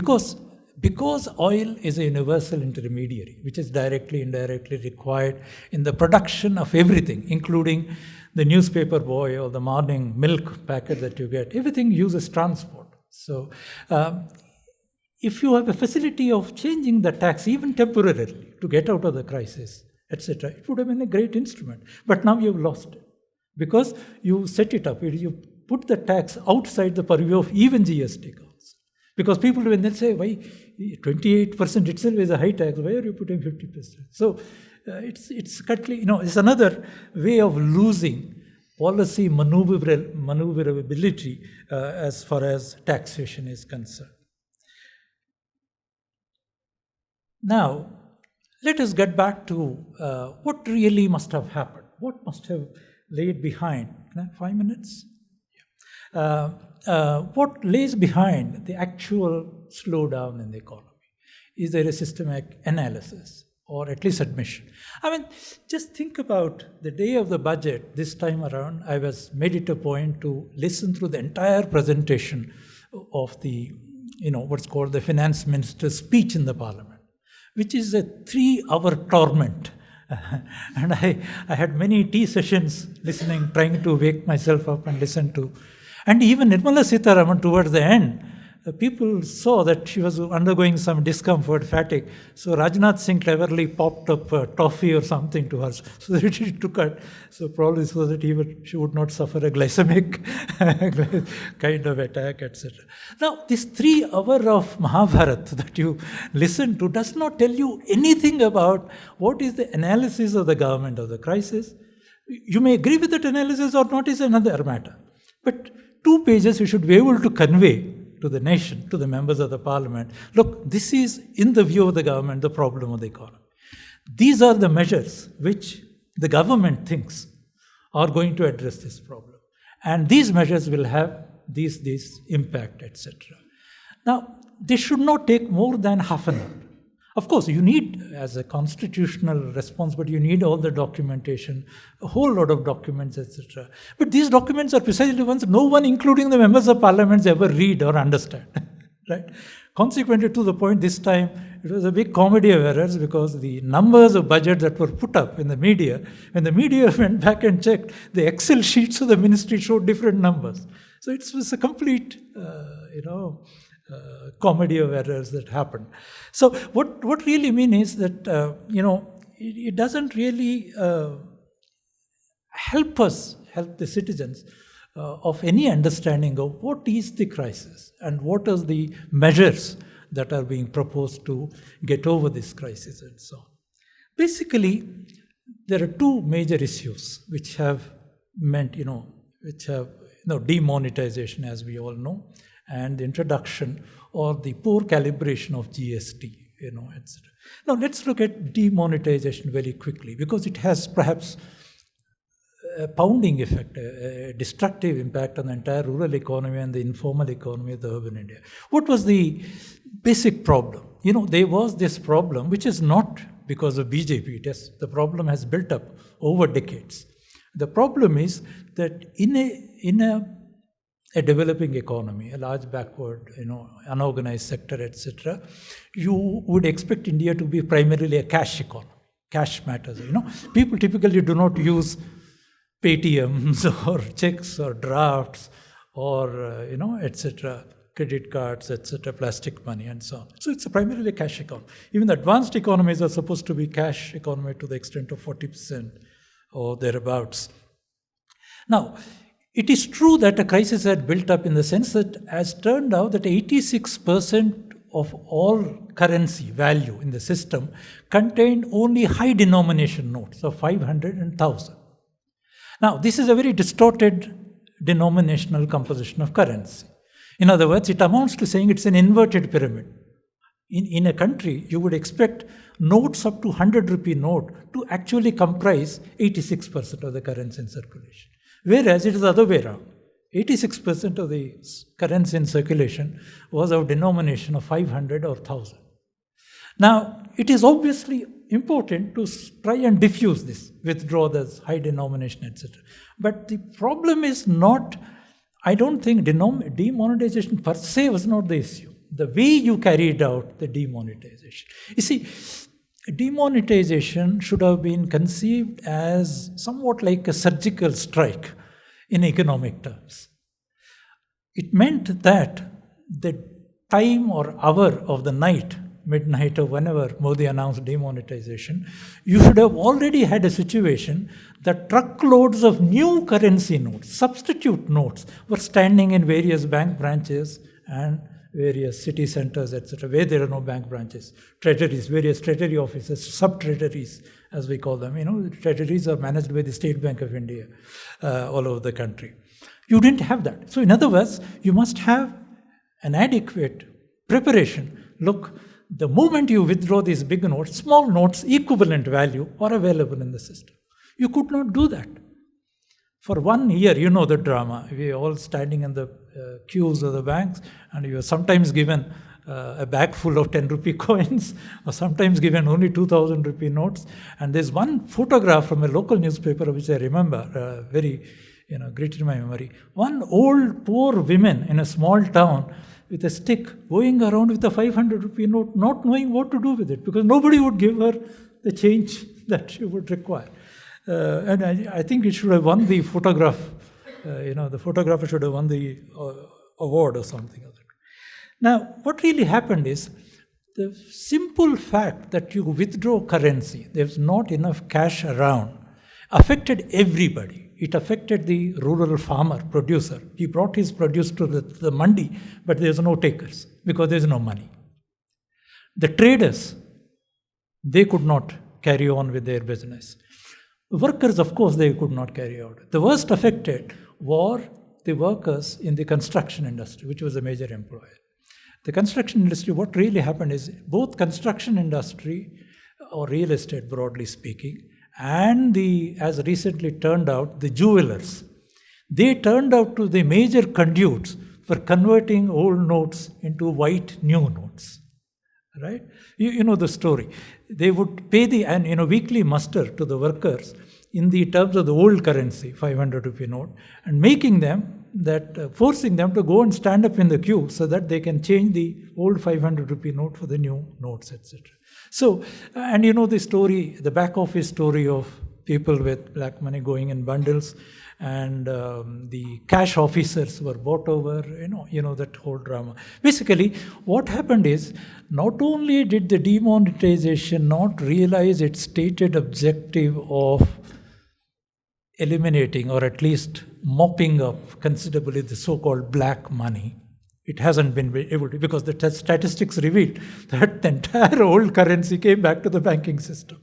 Speaker 3: because oil is a universal intermediary, which is directly, indirectly required in the production of everything, including the newspaper boy or the morning milk packet that you get. Everything uses transport. So, if you have a facility of changing the tax, even temporarily, to get out of the crisis, etc., it would have been a great instrument. But now you've lost it because you set it up. You put the tax outside the purview of even GST costs. Because people, when they say, why 28% itself is a high tax, why are you putting 50%? So it's another way of losing policy maneuverability as far as taxation is concerned. Now, let us get back to what really must have happened. What must have laid behind? 5 minutes? What lays behind the actual slowdown in the economy? Is there a systematic analysis or at least admission? Just think about the day of the budget this time around. I made it a point to listen through the entire presentation of the, what's called the finance minister's speech in the parliament, which is a 3-hour torment. And I had many tea sessions listening, trying to wake myself up and listen to. And even Nirmala Sitharaman, towards the end, people saw that she was undergoing some discomfort, fatigue. So Rajnath Singh cleverly popped up a toffee or something to her, so that she took it. So probably so that she would not suffer a glycemic kind of attack, etc. Now, this 3 hours of Mahabharata that you listen to does not tell you anything about what is the analysis of the government of the crisis. You may agree with that analysis or not is another matter. But 2 pages you should be able to convey to the nation, to the members of the parliament. Look, this is, in the view of the government, the problem of the economy. These are the measures which the government thinks are going to address this problem. And these measures will have this impact, etc. Now, this should not take more than half an hour. Of course, you need, as a constitutional response, but you need all the documentation, a whole lot of documents, etc. But these documents are precisely the ones no one, including the members of parliament, ever read or understand. Right? Consequently, to the point this time, it was a big comedy of errors because the numbers of budget that were put up in the media, when the media went back and checked, the Excel sheets of the ministry showed different numbers. So it was a complete, comedy of errors that happened. So what really mean is that, it doesn't really help the citizens of any understanding of what is the crisis and what are the measures that are being proposed to get over this crisis and so on. Basically, there are 2 major issues which have meant, demonetization, as we all know, and the introduction or the poor calibration of GST etc. Now let's look at demonetization very quickly, because it has perhaps a pounding effect, a destructive impact on the entire rural economy and the informal economy of the urban India. What was the basic problem? There was this problem, which is not because of BJP. The problem has built up over decades. The problem is that in a developing economy, a large backward, unorganized sector, etc., you would expect India to be primarily a cash economy. Cash matters. People typically do not use Paytms or checks or drafts or, etc., credit cards, etc., plastic money and so on. So it's primarily a cash economy. Even the advanced economies are supposed to be cash economy to the extent of 40% or thereabouts. Now, it is true that a crisis had built up in the sense that, as turned out, that 86% of all currency value in the system contained only high denomination notes of 500 and 1,000. Now, this is a very distorted denominational composition of currency. In other words, it amounts to saying it's an inverted pyramid. In a country, you would expect notes up to 100 rupee note to actually comprise 86% of the currency in circulation. Whereas it is the other way around. 86% of the currency in circulation was of denomination of 500 or 1,000. Now, it is obviously important to try and diffuse this, withdraw this high denomination, etc. But the problem is not, I don't think demonetization per se was not the issue. The way you carried out the demonetization. You see, demonetization should have been conceived as somewhat like a surgical strike in economic terms. It meant that the time or hour of the night, midnight or whenever Modi announced demonetization, you should have already had a situation that truckloads of new currency notes, substitute notes, were standing in various bank branches and various city centers, etc., where there are no bank branches, treasuries, various treasury offices, sub-treasuries, as we call them. The treasuries are managed by the State Bank of India all over the country. You didn't have that. So in other words, you must have an adequate preparation. Look, the moment you withdraw these big notes, small notes, equivalent value, are available in the system. You could not do that. For 1 year, you know the drama. We are all standing in the queues of the banks, and you are sometimes given a bag full of 10 rupee coins, or sometimes given only 2,000 rupee notes. And there's one photograph from a local newspaper, which I remember, very, great in my memory. One old, poor woman in a small town with a stick going around with a 500 rupee note, not knowing what to do with it, because nobody would give her the change that she would require. And I think it should have won the photograph, the photographer should have won the award or something like that. Now, what really happened is, the simple fact that you withdraw currency, there's not enough cash around, affected everybody. It affected the rural farmer, producer. He brought his produce to the mandi, but there's no takers because there's no money. The traders, they could not carry on with their business. Workers, of course, they could not carry out. The worst affected were the workers in the construction industry, which was a major employer. The construction industry, what really happened is, both construction industry, or real estate broadly speaking, and as recently turned out, the jewelers, they turned out to the major conduits for converting old notes into white new notes. Right? You know the story. They would pay the weekly muster to the workers in the terms of the old currency, 500 rupee note, and forcing them to go and stand up in the queue so that they can change the old 500 rupee note for the new notes, etc. So, and the story, the back office story of people with black money going in bundles, and the cash officers were bought over, that whole drama. Basically, what happened is, not only did the demonetization not realize its stated objective of eliminating, or at least mopping up considerably, the so-called black money, it hasn't been able to, because the statistics revealed that the entire old currency came back to the banking system.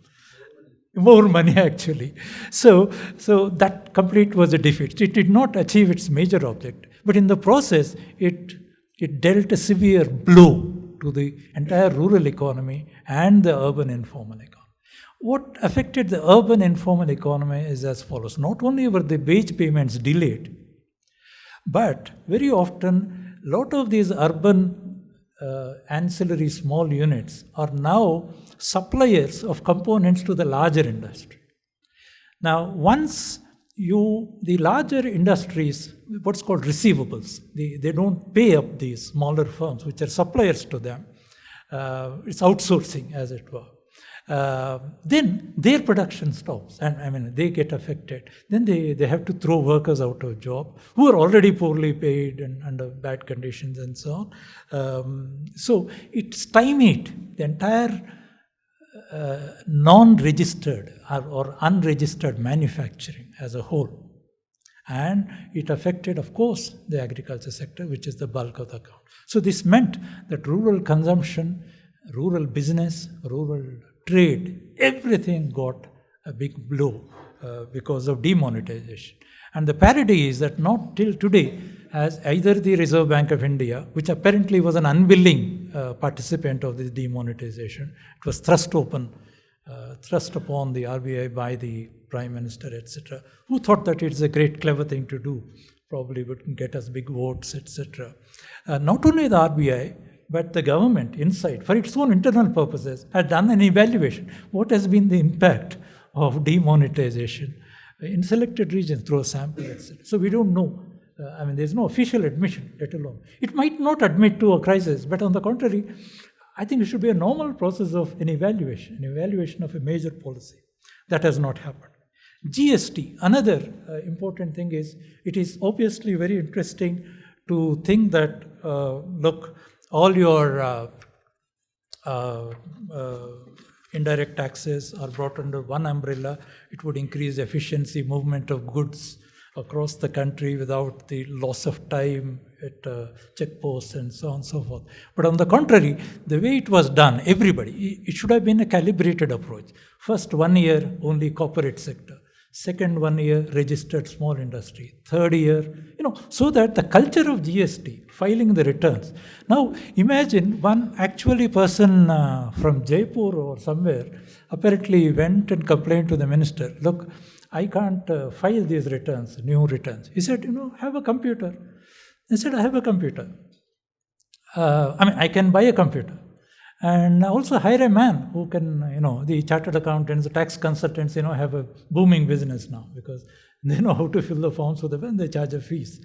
Speaker 3: More money, actually. So that complete was a defeat. It did not achieve its major object. But in the process, it dealt a severe blow to the entire rural economy and the urban informal economy. What affected the urban informal economy is as follows. Not only were the wage payments delayed, but very often a lot of these urban ancillary small units are now suppliers of components to the larger industry. Now, once the larger industries, what's called receivables, they don't pay up these smaller firms which are suppliers to them. It's outsourcing, as it were. Then their production stops, and they get affected. Then they have to throw workers out of job who are already poorly paid and under bad conditions and so on. So it stymied the entire non-registered or unregistered manufacturing as a whole. And it affected, of course, the agriculture sector, which is the bulk of the account. So this meant that rural consumption, rural business, rural trade, everything got a big blow because of demonetization. And the parody is that not till today has either the Reserve Bank of India, which apparently was an unwilling participant of this demonetization, it was thrust upon the RBI by the Prime Minister, etc., who thought that it's a great clever thing to do, probably would get us big votes, etc. Not only the RBI, but the government inside, for its own internal purposes, had done an evaluation. What has been the impact of demonetization in selected regions through a sample, etc. So we don't know. There's no official admission, let alone. It might not admit to a crisis, but on the contrary, I think it should be a normal process of an evaluation of a major policy. That has not happened. GST, another important thing is, it is obviously very interesting to think that, look, all your indirect taxes are brought under one umbrella. It would increase efficiency, movement of goods across the country without the loss of time at checkposts and so on and so forth. But on the contrary, the way it was done, it should have been a calibrated approach. First 1 year, only corporate sector. Second 1 year, registered small industry. Third year, so that the culture of GST, filing the returns. Now, imagine one person from Jaipur or somewhere apparently went and complained to the minister, look, I can't file these returns, new returns. He said, have a computer. He said, I have a computer. I can buy a computer. And also hire a man who can, the chartered accountants, the tax consultants, have a booming business now because they know how to fill the forms for them and they charge a fees.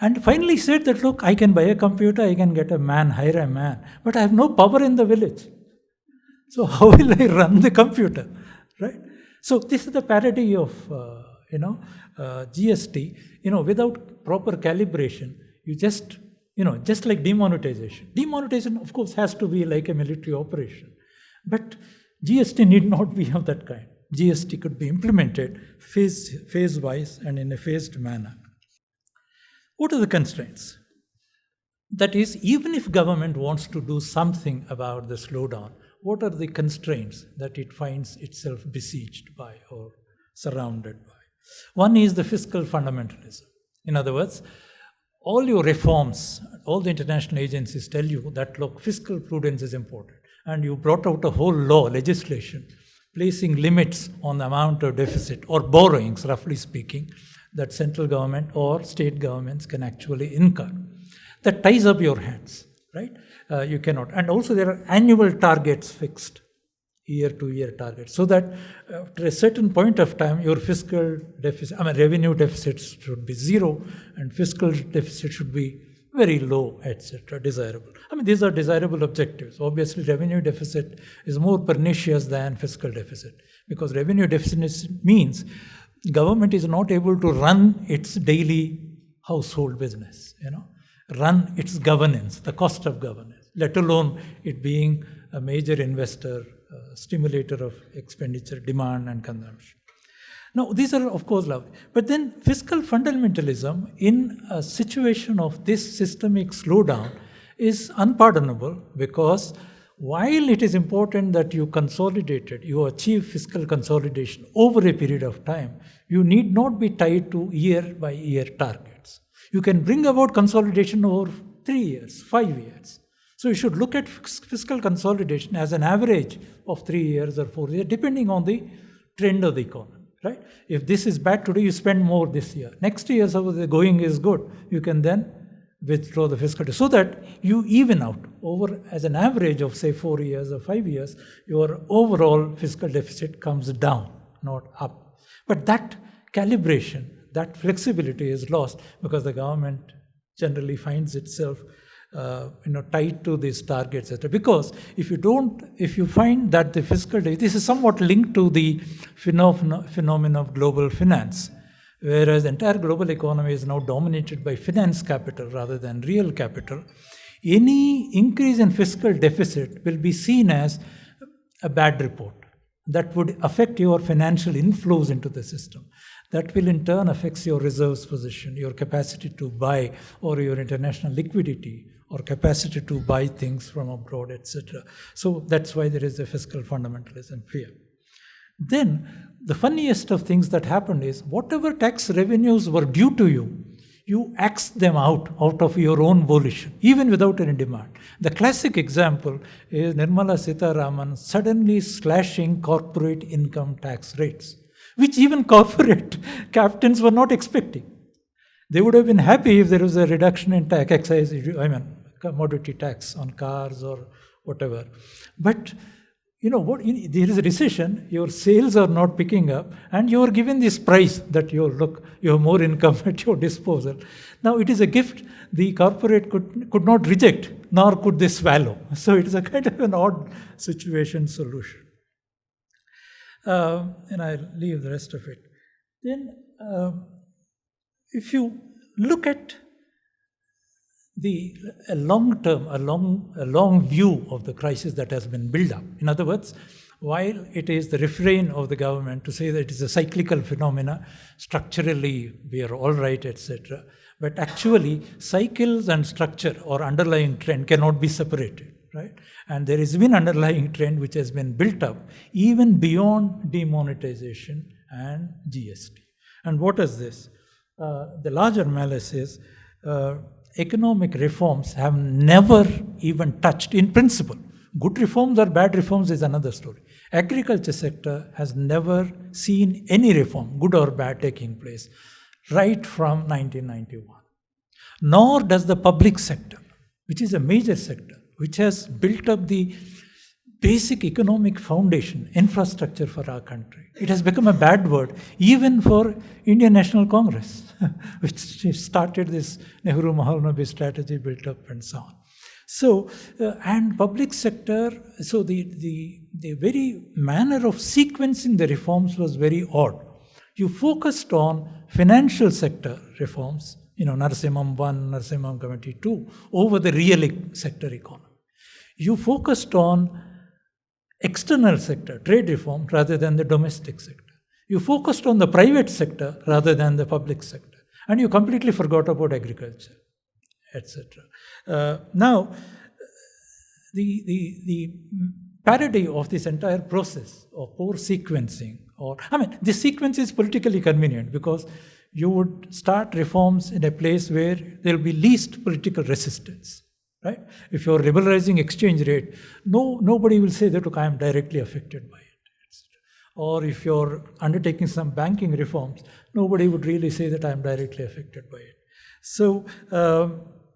Speaker 3: And finally said that, look, I can buy a computer, I can get a man, hire a man, but I have no power in the village. So how will I run the computer, right? So this is the parody of, GST, without proper calibration, you just like demonetization. Demonetization, of course, has to be like a military operation. But GST need not be of that kind. GST could be implemented phase-wise and in a phased manner. What are the constraints? That is, even if government wants to do something about the slowdown, what are the constraints that it finds itself besieged by or surrounded by? One is the fiscal fundamentalism. In other words, all your reforms, all the international agencies tell you that, look, fiscal prudence is important. And you brought out a whole legislation, placing limits on the amount of deficit or borrowings, roughly speaking, that central government or state governments can actually incur. That ties up your hands, right? You cannot. And also there are annual targets fixed, year-to-year targets, so that after a certain point of time, your fiscal deficit, revenue deficits should be zero and fiscal deficit should be very low, etc., desirable. These are desirable objectives. Obviously, revenue deficit is more pernicious than fiscal deficit because revenue deficit means government is not able to run its daily household business, run its governance, the cost of governance, let alone it being a major investor, stimulator of expenditure, demand and consumption. Now, these are, of course, lovely. But then fiscal fundamentalism in a situation of this systemic slowdown is unpardonable because while it is important that you achieve fiscal consolidation over a period of time, you need not be tied to year-by-year targets. You can bring about consolidation over 3 years, 5 years. So you should look at fiscal consolidation as an average of 3 years or 4 years, depending on the trend of the economy. Right? If this is bad today, you spend more this year. Next year, suppose the going is good, you can then withdraw the fiscal deficit so that you even out over as an average of say 4 years or 5 years, your overall fiscal deficit comes down, not up. But that calibration, that flexibility is lost because the government generally finds itself tied to these targets, etc. Because if you find that the fiscal deficit, this is somewhat linked to the phenomenon of global finance, whereas the entire global economy is now dominated by finance capital rather than real capital. Any increase in fiscal deficit will be seen as a bad report. That would affect your financial inflows into the system. That will in turn affect your reserves position, your capacity to buy, or your international liquidity, or capacity to buy things from abroad, etc. So that's why there is a fiscal fundamentalism fear. Then the funniest of things that happened is whatever tax revenues were due to you, you axed them out of your own volition, even without any demand. The classic example is Nirmala Sitharaman suddenly slashing corporate income tax rates, which even corporate captains were not expecting. They would have been happy if there was a reduction in commodity tax on cars or whatever. But there is a recession, your sales are not picking up, and you are given this price that you have more income at your disposal. Now it is a gift the corporate could not reject, nor could they swallow. So it is a kind of an odd solution. And I'll leave the rest of it. Then if you look at a long view of the crisis that has been built up. In other words, while it is the refrain of the government to say that it is a cyclical phenomena, structurally we are all right, etc., but actually cycles and structure or underlying trend cannot be separated, right? And there has been underlying trend which has been built up even beyond demonetization and GST. And what is this? The larger malice is economic reforms have never even touched, in principle. Good reforms or bad reforms is another story. Agriculture sector has never seen any reform, good or bad, taking place right from 1991. Nor does the public sector, which is a major sector, which has built up the basic economic foundation, infrastructure for our country. It has become a bad word, even for Indian National Congress, which started this Nehru Mahalanobis strategy, built up and so on. So, and public sector, so the very manner of sequencing the reforms was very odd. You focused on financial sector reforms, Narasimham 1, Narasimham Committee 2, over the real sector economy. You focused on external sector, trade reform, rather than the domestic sector. You focused on the private sector rather than the public sector. And you completely forgot about agriculture, etc. Now, the parody of this entire process of poor sequencing, this sequence is politically convenient because you would start reforms in a place where there will be least political resistance. Right? If you're liberalizing exchange rate, nobody will say that, look, I am directly affected by it. Etc. Or if you're undertaking some banking reforms, nobody would really say that I am directly affected by it. So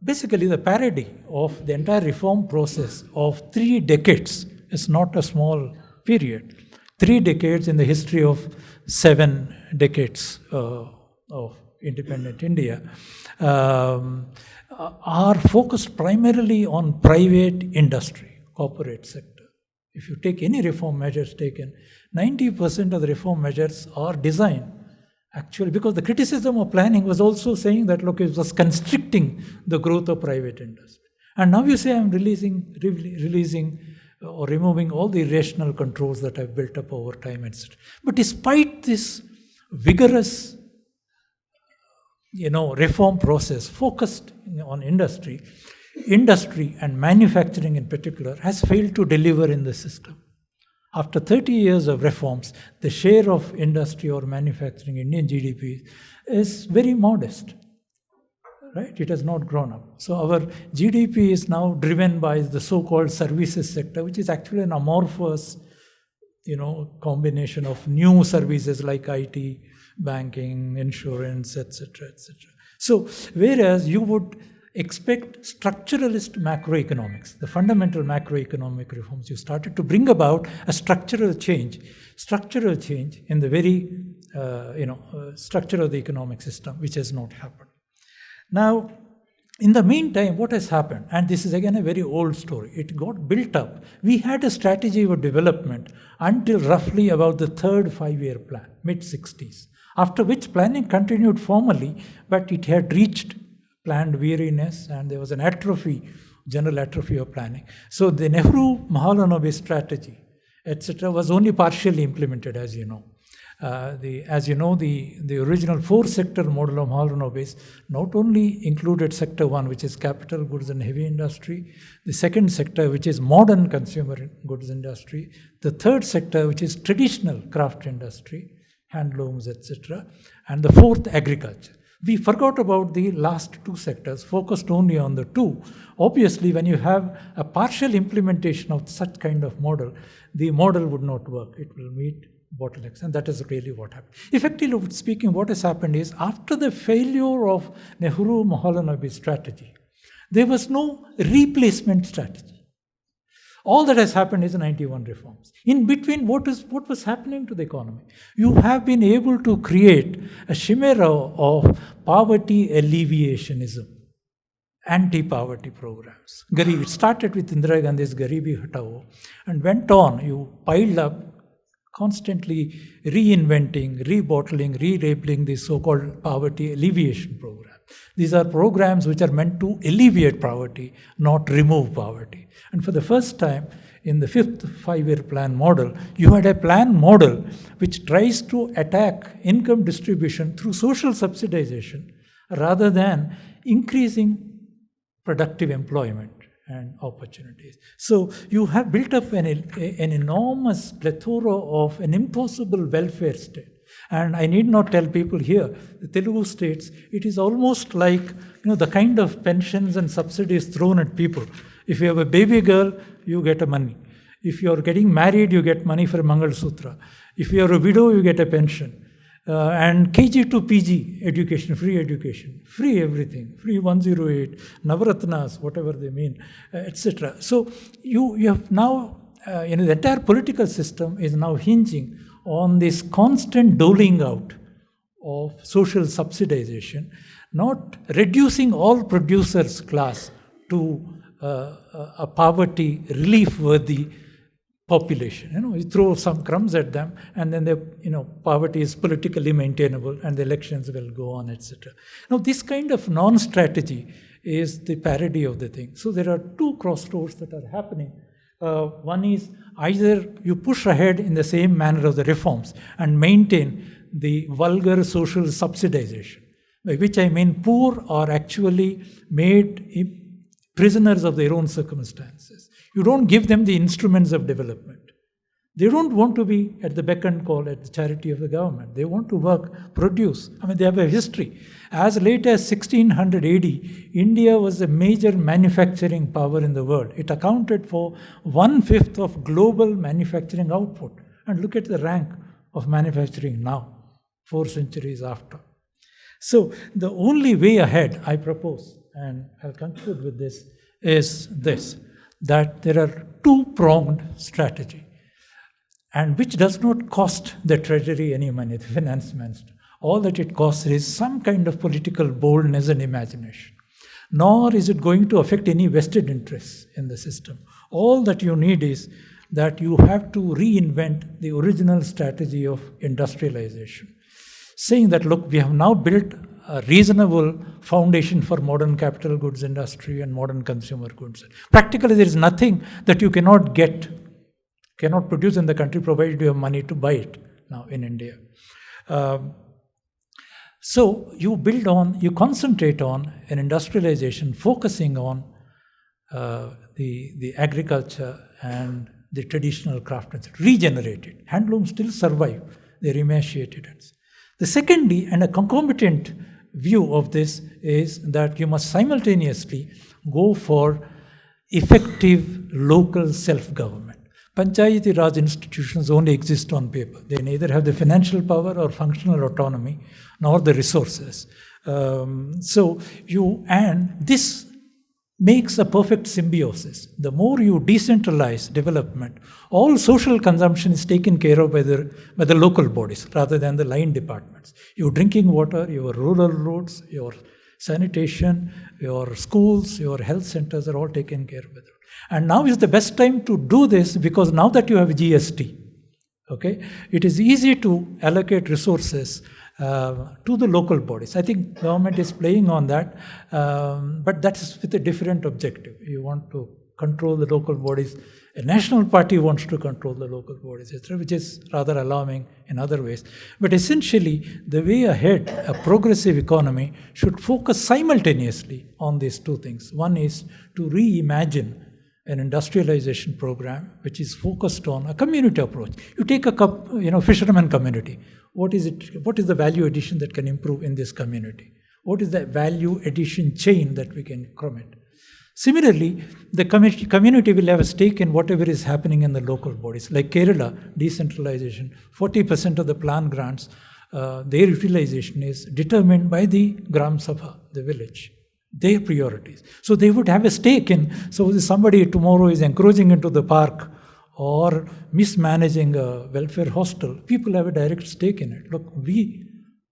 Speaker 3: basically the parody of the entire reform process of 3 decades is not a small period. 3 decades in the history of 7 decades of independent India. Are focused primarily on private industry, corporate sector. If you take any reform measures taken, 90% of the reform measures are designed actually, because the criticism of planning was also saying that, look, it was constricting the growth of private industry. And now you say I'm releasing or removing all the irrational controls that have built up over time, etc. But despite this vigorous reform process focused on industry and manufacturing in particular has failed to deliver in the system. After 30 years of reforms, the share of industry or manufacturing in Indian GDP is very modest, right? It has not grown up. So our GDP is now driven by the so-called services sector, which is actually an amorphous, combination of new services like IT, banking, insurance, etc., etc. So whereas you would expect structuralist macroeconomics, the fundamental macroeconomic reforms, you started to bring about a structural change in the very structure of the economic system, which has not happened. Now, in the meantime, what has happened, and this is again a very old story, it got built up. We had a strategy of development until roughly about the third 5-year plan, mid-60s, after which planning continued formally, but it had reached planned weariness and there was an general atrophy of planning. So the Nehru-Mahalanobis strategy, etc., was only partially implemented, as you know. The original 4-sector model of Mahalanobis not only included sector 1, which is capital goods and heavy industry, the second sector, which is modern consumer goods industry, the third sector, which is traditional craft industry, handlooms, etc., and the fourth, agriculture. We forgot about the last 2 sectors, focused only on the 2. Obviously, when you have a partial implementation of such kind of model, the model would not work. It will meet bottlenecks, and that is really what happened. Effectively speaking, what has happened is, after the failure of Nehru-Mahalanobis strategy, there was no replacement strategy. All that has happened is 91 reforms. In between, what was happening to the economy? You have been able to create a chimera of poverty alleviationism, anti-poverty programs. It started with Indira Gandhi's Garibi Hatao and went on. You piled up, constantly reinventing, rebottling, re-labeling the so-called poverty alleviation program. These are programs which are meant to alleviate poverty, not remove poverty. And for the first time, in the 5th 5-year plan model, you had a plan model which tries to attack income distribution through social subsidization rather than increasing productive employment and opportunities. So you have built up an enormous plethora of an impossible welfare state. And I need not tell people here, the Telugu states, it is almost like the kind of pensions and subsidies thrown at people. If you have a baby girl, you get a money. If you are getting married, you get money for Mangal Sutra. If you are a widow, you get a pension. And KG to PG education, free everything, free 108, Navaratnas, whatever they mean, etc. So you have now, the entire political system is now hinging on this constant doling out of social subsidization, not reducing all producers' class to a poverty relief-worthy population. You throw some crumbs at them, and then poverty is politically maintainable, and the elections will go on, etc. Now, this kind of non-strategy is the parody of the thing. So there are 2 crossroads that are happening. One is either you push ahead in the same manner of the reforms and maintain the vulgar social subsidization, by which I mean poor are actually made prisoners of their own circumstances. You don't give them the instruments of development. They don't want to be at the beck and call, at the charity of the government. They want to work, produce. They have a history. As late as 1600 AD, India was a major manufacturing power in the world. It accounted for 1/5 of global manufacturing output. And look at the rank of manufacturing now, 4 centuries after. So the only way ahead, I propose, and I'll conclude with this, is this, that there are 2-pronged strategy, and which does not cost the treasury any money, the finance minister. All that it costs is some kind of political boldness and imagination. Nor is it going to affect any vested interests in the system. All that you need is that you have to reinvent the original strategy of industrialization. Saying that, look, we have now built a reasonable foundation for modern capital goods industry and modern consumer goods. Practically, there is nothing that you cannot produce in the country, provided you have money to buy it now in India. So you concentrate on an industrialization focusing on the agriculture and the traditional craftsmanship, regenerated. Handlooms still survive, they're emaciated. The secondly, and a concomitant view of this is that you must simultaneously go for effective local self-government. Panchayati Raj institutions only exist on paper. They neither have the financial power or functional autonomy, nor the resources. And this makes a perfect symbiosis. The more you decentralize development, all social consumption is taken care of by the local bodies rather than the line departments. Your drinking water, your rural roads, your sanitation, your schools, your health centers are all taken care of. And now is the best time to do this because now that you have GST, okay, it is easy to allocate resources to the local bodies. I think government is playing on that, but that is with a different objective. You want to control the local bodies. A national party wants to control the local bodies, etc., which is rather alarming in other ways. But essentially, the way ahead, a progressive economy should focus simultaneously on these two things. One is to reimagine an industrialization program which is focused on a community approach. You take a fisherman community. What is it? What is the value addition that can improve in this community? What is the value addition chain that we can commit? Similarly, the community will have a stake in whatever is happening in the local bodies. Like Kerala, decentralization, 40% of the plan grants, their utilization is determined by the Gram Sabha, the village, their priorities. So they would have a stake in, so if somebody tomorrow is encroaching into the park or mismanaging a welfare hostel, people have a direct stake in it. Look, we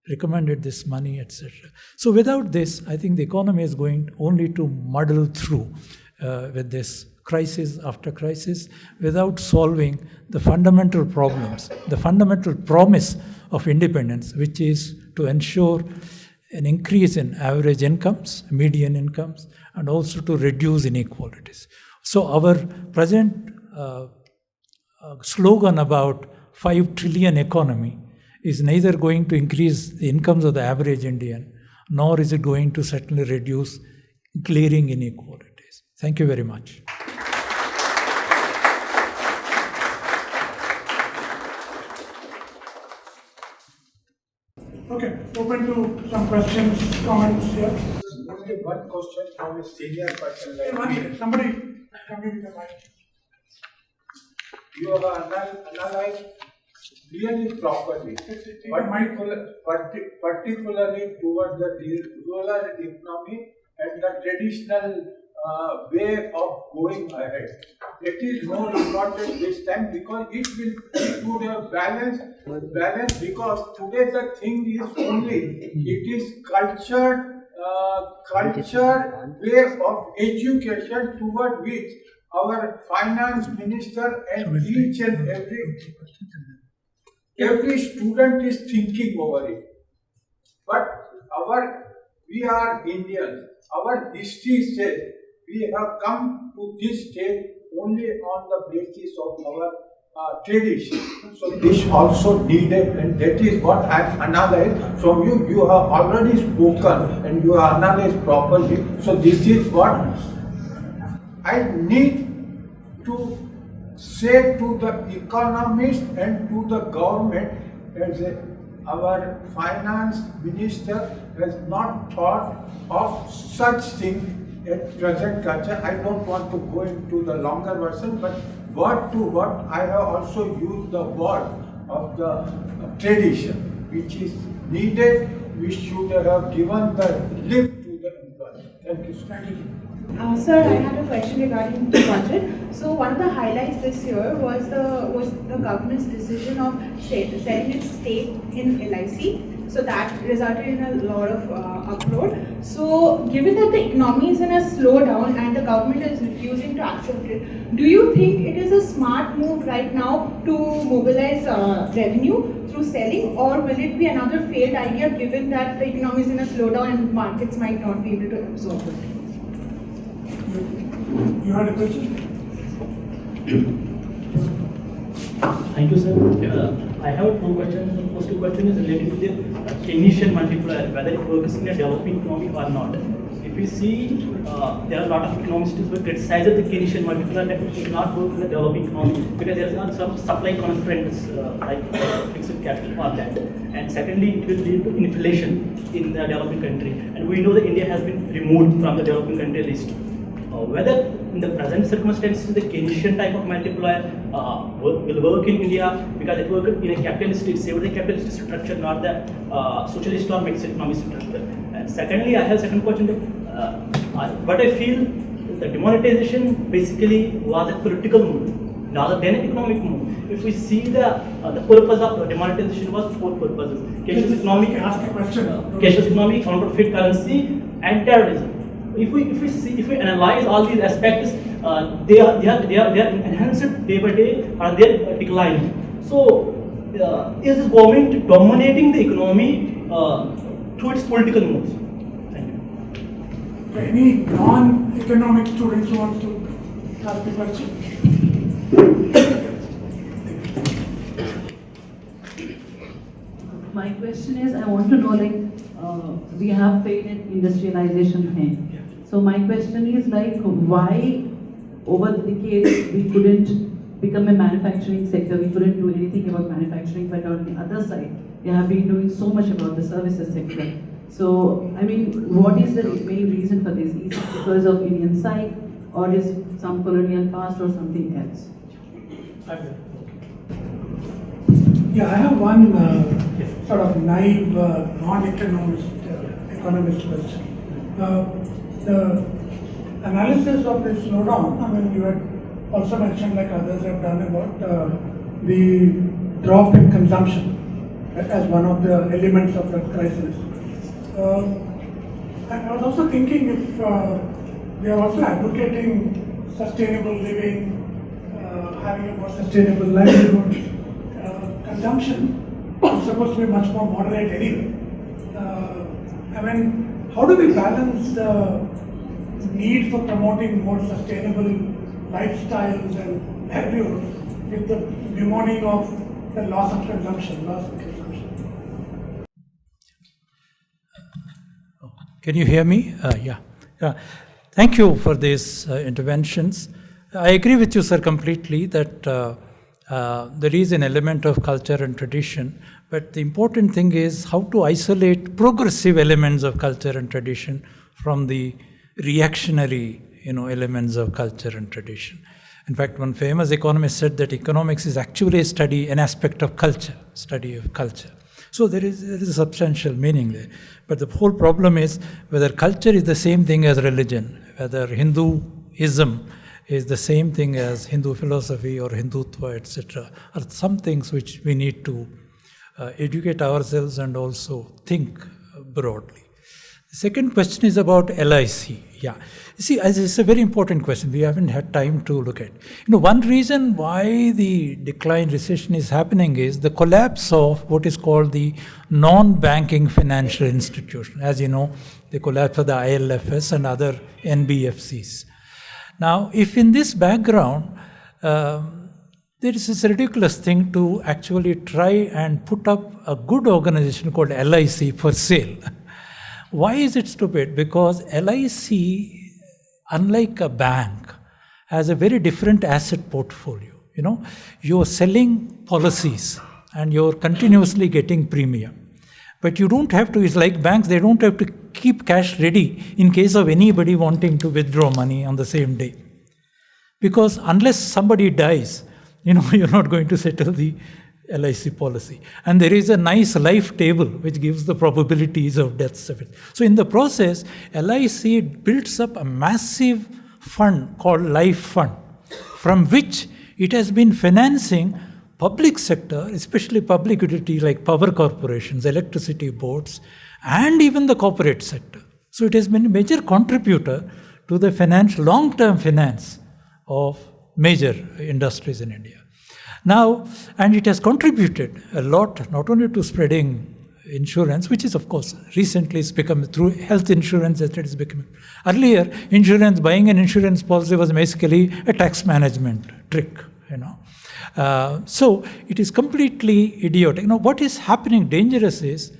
Speaker 3: recommended this money, etc. So without this, I think the economy is going only to muddle through with this crisis after crisis without solving the fundamental problems, the fundamental promise of independence, which is to ensure an increase in average incomes, median incomes, and also to reduce inequalities. So our present slogan about 5 trillion economy is neither going to increase the incomes of the average Indian, nor is it going to certainly reduce glaring inequalities. Thank you very much.
Speaker 2: Okay, open to some questions, comments here.
Speaker 4: Only one question from a senior person like
Speaker 2: One
Speaker 4: me.
Speaker 2: minute, somebody come in with the mic.
Speaker 4: You have analyzed really properly, particularly towards the rural economy and the traditional way of going ahead. It is more important this time because it would have balance because today the thing is only it is culture way of education toward which our finance minister and each and every student is thinking over it. But we are Indians. Our history says we have come to this stage only on the basis of our tradition. So this also needed, and that is what I have analyzed from you. You have already spoken and you have analyzed properly. So this is what I need to say to the economists and to the government as our finance minister has not thought of such thing at present culture. I don't want to go into the longer version, but word to word, I have also used the word of the tradition, which is needed. We should have given the lift to the employer. Thank you, sir.
Speaker 5: Sir, I had a question regarding the budget. So one of the highlights this year was the government's decision of selling its stake in LIC. So that resulted in a lot of upload. So given that the economy is in a slowdown and the government is refusing to accept it, do you think it is a smart move right now to mobilize revenue through selling, or will it be another failed idea given that the economy is in a slowdown and markets might not be able to absorb it?
Speaker 2: You had a question?
Speaker 6: Thank you, sir. I have two questions. The first question is related to the Keynesian multiplier, whether it works in a developing economy or not. If if we see, there are a lot of economists who criticize the Keynesian model that it cannot work in the developing economy because there are some supply constraints like fixed capital or that. And secondly, it will lead to inflation in the developing country. And we know that India has been removed from the developing country list. Whether in the present circumstances the Keynesian type of multiplier will work in India because it works in a capitalistic, capitalist structure, not the socialist or mixed economic structure. And secondly, I have second question. But I feel the demonetization basically was a political move rather than an economic move. If we see the purpose of the demonetization was four purposes: cashless economy, cashless economy, counterfeit currency, and terrorism. If we analyze all these aspects, they are enhanced day by day or they are declining. So, is the government dominating the economy through its political moves? Thank you.
Speaker 2: Any non-economic students who want to ask the question?
Speaker 7: My question is, I want to know, like, we have failed in industrialization thing. So my question is, like, why over the decades we couldn't become a manufacturing sector, we couldn't do anything about manufacturing, but on the other side, we have been doing so much about the services sector. So, I mean, what is the main reason for this? Is it because of Indian side, or is some colonial past, or something else?
Speaker 2: Yeah, I have one sort of naive, non-economist economist question. The analysis of this slowdown, I mean, you had also mentioned, like others have done, about the drop in consumption as one of the elements of the crisis. And I was also thinking if we are also advocating sustainable living, having a more sustainable livelihood, consumption is supposed to be much more moderate anyway. I mean, how do we balance the need for promoting more sustainable lifestyles and livelihoods with the bemoaning of the loss of consumption?
Speaker 3: Can you hear me? Yeah. Thank you for these interventions. I agree with you, sir, completely that there is an element of culture and tradition, but the important thing is how to isolate progressive elements of culture and tradition from the reactionary, elements of culture and tradition. In fact, one famous economist said that economics is actually an aspect of culture, study of culture. So there is a substantial meaning there. But the whole problem is whether culture is the same thing as religion, whether Hinduism is the same thing as Hindu philosophy or Hindutva, etc., are some things which we need to educate ourselves and also think broadly. The second question is about LIC. Yeah. You see, it's a very important question. We haven't had time to look at. One reason why the decline recession is happening is the collapse of what is called the non-banking financial institution. As you know, the collapse of the ILFS and other NBFCs. Now, if in this background, there is this ridiculous thing to actually try and put up a good organization called LIC for sale. Why is it stupid? Because LIC, unlike a bank, has a very different asset portfolio. You're selling policies and you're continuously getting premium. But you don't have to, it's like banks, they don't have to keep cash ready in case of anybody wanting to withdraw money on the same day. Because unless somebody dies, you're not going to settle the LIC policy. And there is a nice life table which gives the probabilities of deaths of it. So in the process, LIC builds up a massive fund called Life Fund, from which it has been financing public sector, especially public utility like power corporations, electricity boards, and even the corporate sector. So it has been a major contributor to the long-term finance of major industries in India. Now, and it has contributed a lot, not only to spreading insurance, which is, of course, recently it's become through health insurance that it is becoming. Earlier, buying an insurance policy was basically a tax management trick, So it is completely idiotic. What is happening dangerous is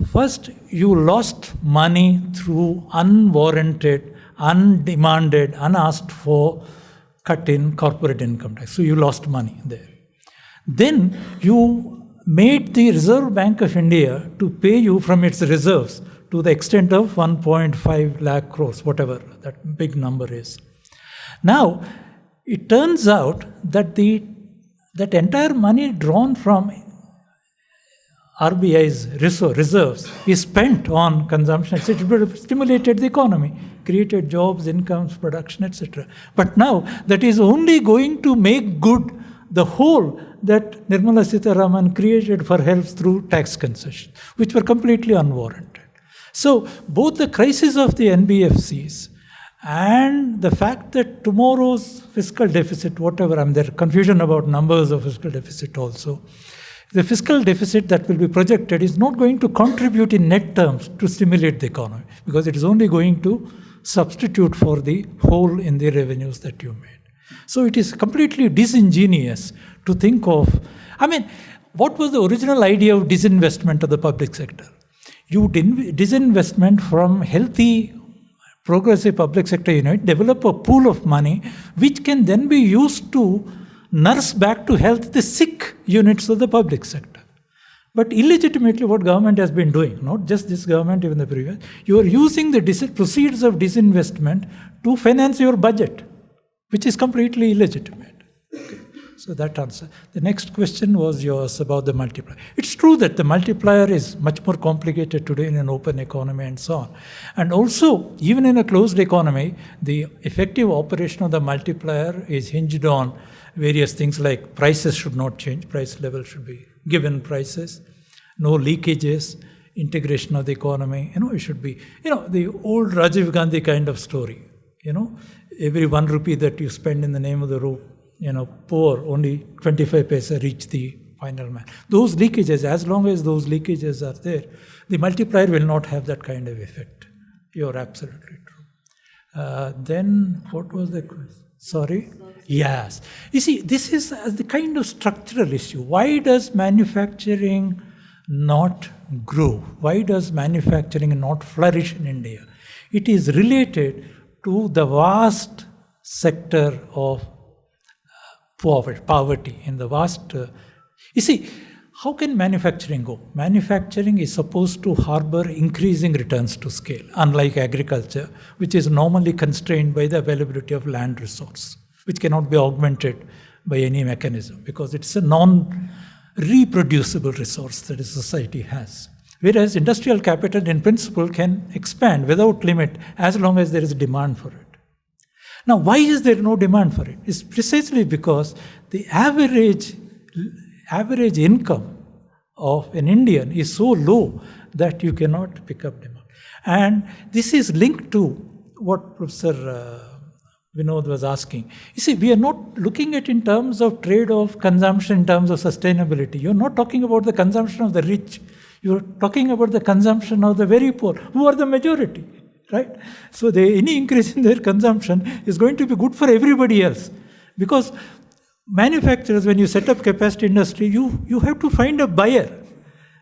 Speaker 3: First, you lost money through unwarranted, undemanded, unasked for cut in corporate income tax. So you lost money there. Then you made the Reserve Bank of India to pay you from its reserves to the extent of 1.5 lakh crores, whatever that big number is. Now, it turns out that that entire money drawn from RBI's reserves is spent on consumption, etc. It would have stimulated the economy, created jobs, incomes, production, etc. But now that is only going to make good the hole that Nirmala Sitharaman created for helps through tax concessions, which were completely unwarranted. So both the crisis of the NBFCs and the fact that tomorrow's fiscal deficit, whatever, there's confusion about numbers of fiscal deficit also. The fiscal deficit that will be projected is not going to contribute in net terms to stimulate the economy, because it is only going to substitute for the hole in the revenues that you made. So it is completely disingenuous to think of, what was the original idea of disinvestment of the public sector? You disinvestment from healthy, progressive public sector unit, develop a pool of money which can then be used to nurse back to health the sick units of the public sector. But illegitimately what government has been doing, not just this government, even the previous, you are using the proceeds of disinvestment to finance your budget, which is completely illegitimate. Okay. So that answer. The next question was yours about the multiplier. It's true that the multiplier is much more complicated today in an open economy and so on. And also, even in a closed economy, the effective operation of the multiplier is hinged on various things like prices should not change, price level should be given prices, no leakages, integration of the economy, it should be, the old Rajiv Gandhi kind of story, every 1 rupee that you spend in the name of the poor, only 25 paisa reach the final man. Those leakages, as long as those leakages are there, the multiplier will not have that kind of effect. You're absolutely true. Then, what was the question? Sorry? Yes. You see, this is the kind of structural issue. Why does manufacturing not grow? Why does manufacturing not flourish in India? It is related to the vast sector of poverty in the vast... you see, how can manufacturing go? Manufacturing is supposed to harbor increasing returns to scale, unlike agriculture, which is normally constrained by the availability of land resource, which cannot be augmented by any mechanism, because it's a non-reproducible resource that a society has. Whereas industrial capital, in principle, can expand without limit as long as there is a demand for it. Now, why is there no demand for it? It's precisely because the average income of an Indian is so low that you cannot pick up demand. And this is linked to what Professor Vinod was asking. You see, we are not looking at in terms of trade-off consumption, in terms of sustainability. You're not talking about the consumption of the rich. You're talking about the consumption of the very poor, who are the majority, right? So any increase in their consumption is going to be good for everybody else. Because manufacturers, when you set up capacity industry, you have to find a buyer.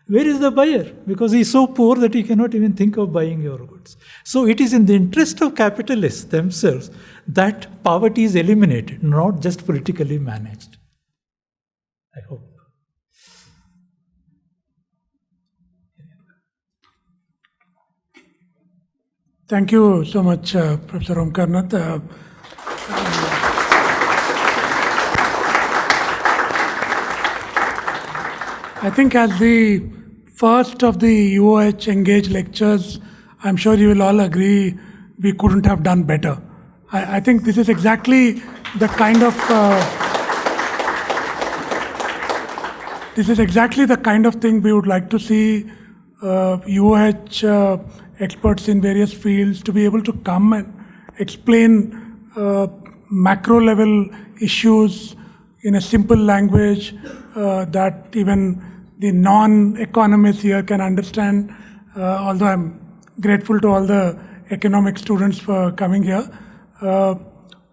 Speaker 3: Where is the buyer? Because he's so poor that he cannot even think of buying your goods. So it is in the interest of capitalists themselves that poverty is eliminated, not just politically managed. I hope.
Speaker 2: Thank you so much, Professor Omkarnath. I think as the first of the UOH Engage lectures, I'm sure you will all agree we couldn't have done better. I think this is exactly the kind of thing we would like to see UOH experts in various fields to be able to come and explain macro level issues in a simple language that even the non-economists here can understand, although I'm grateful to all the economic students for coming here.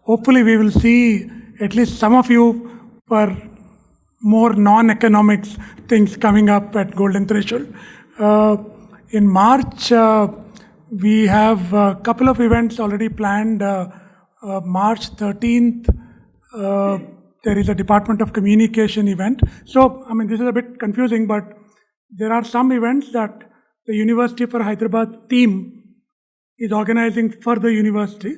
Speaker 2: Hopefully we will see at least some of you for more non-economics things coming up at Golden Threshold. In March, we have a couple of events already planned. March 13th, there is a Department of Communication event. So, I mean, this is a bit confusing, but there are some events that the University of Hyderabad team is organizing for the university,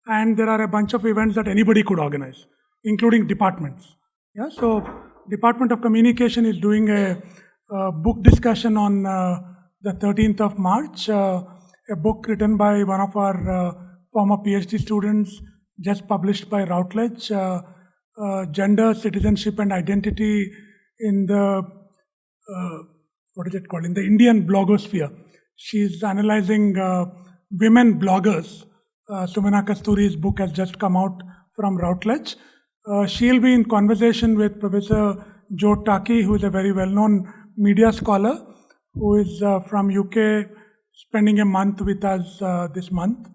Speaker 2: and there are a bunch of events that anybody could organize, including departments. Yeah, so Department of Communication is doing a book discussion on the 13th of March, a book written by one of our former PhD students, just published by Routledge, Gender, Citizenship and Identity in the, what is it called, in the Indian blogosphere. She's analyzing women bloggers. Sumana Kasturi's book has just come out from Routledge. She'll be in conversation with Professor Joe Taki, who is a very well-known media scholar, who is from UK, spending a month with us this month.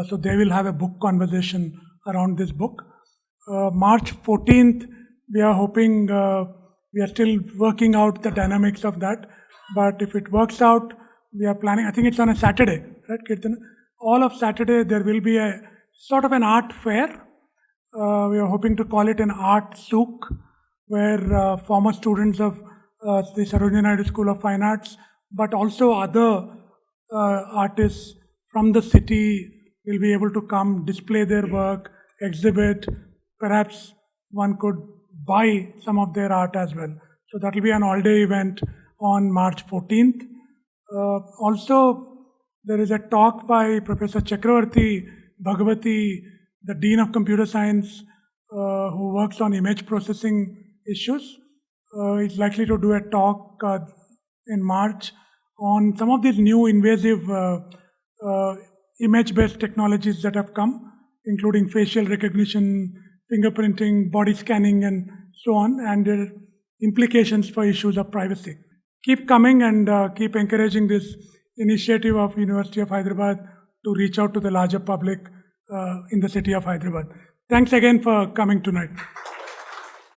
Speaker 2: So they will have a book conversation around this book. March 14th, we are hoping, we are still working out the dynamics of that, but if it works out, we are planning, I think it's on a Saturday, right, Kirtan? All of Saturday, there will be a sort of an art fair. We are hoping to call it an art souk, where former students of the Sarojini Naidu School of Fine Arts, but also other artists from the city will be able to come, display their work, exhibit. Perhaps one could buy some of their art as well. So that will be an all-day event on March 14th. Also, there is a talk by Professor Chakravarti Bhagavati, the Dean of Computer Science, who works on image processing issues. Is likely to do a talk in March on some of these new invasive image-based technologies that have come, including facial recognition, fingerprinting, body scanning, and so on, and their implications for issues of privacy. Keep coming and keep encouraging this initiative of University of Hyderabad to reach out to the larger public in the city of Hyderabad. Thanks again for coming tonight.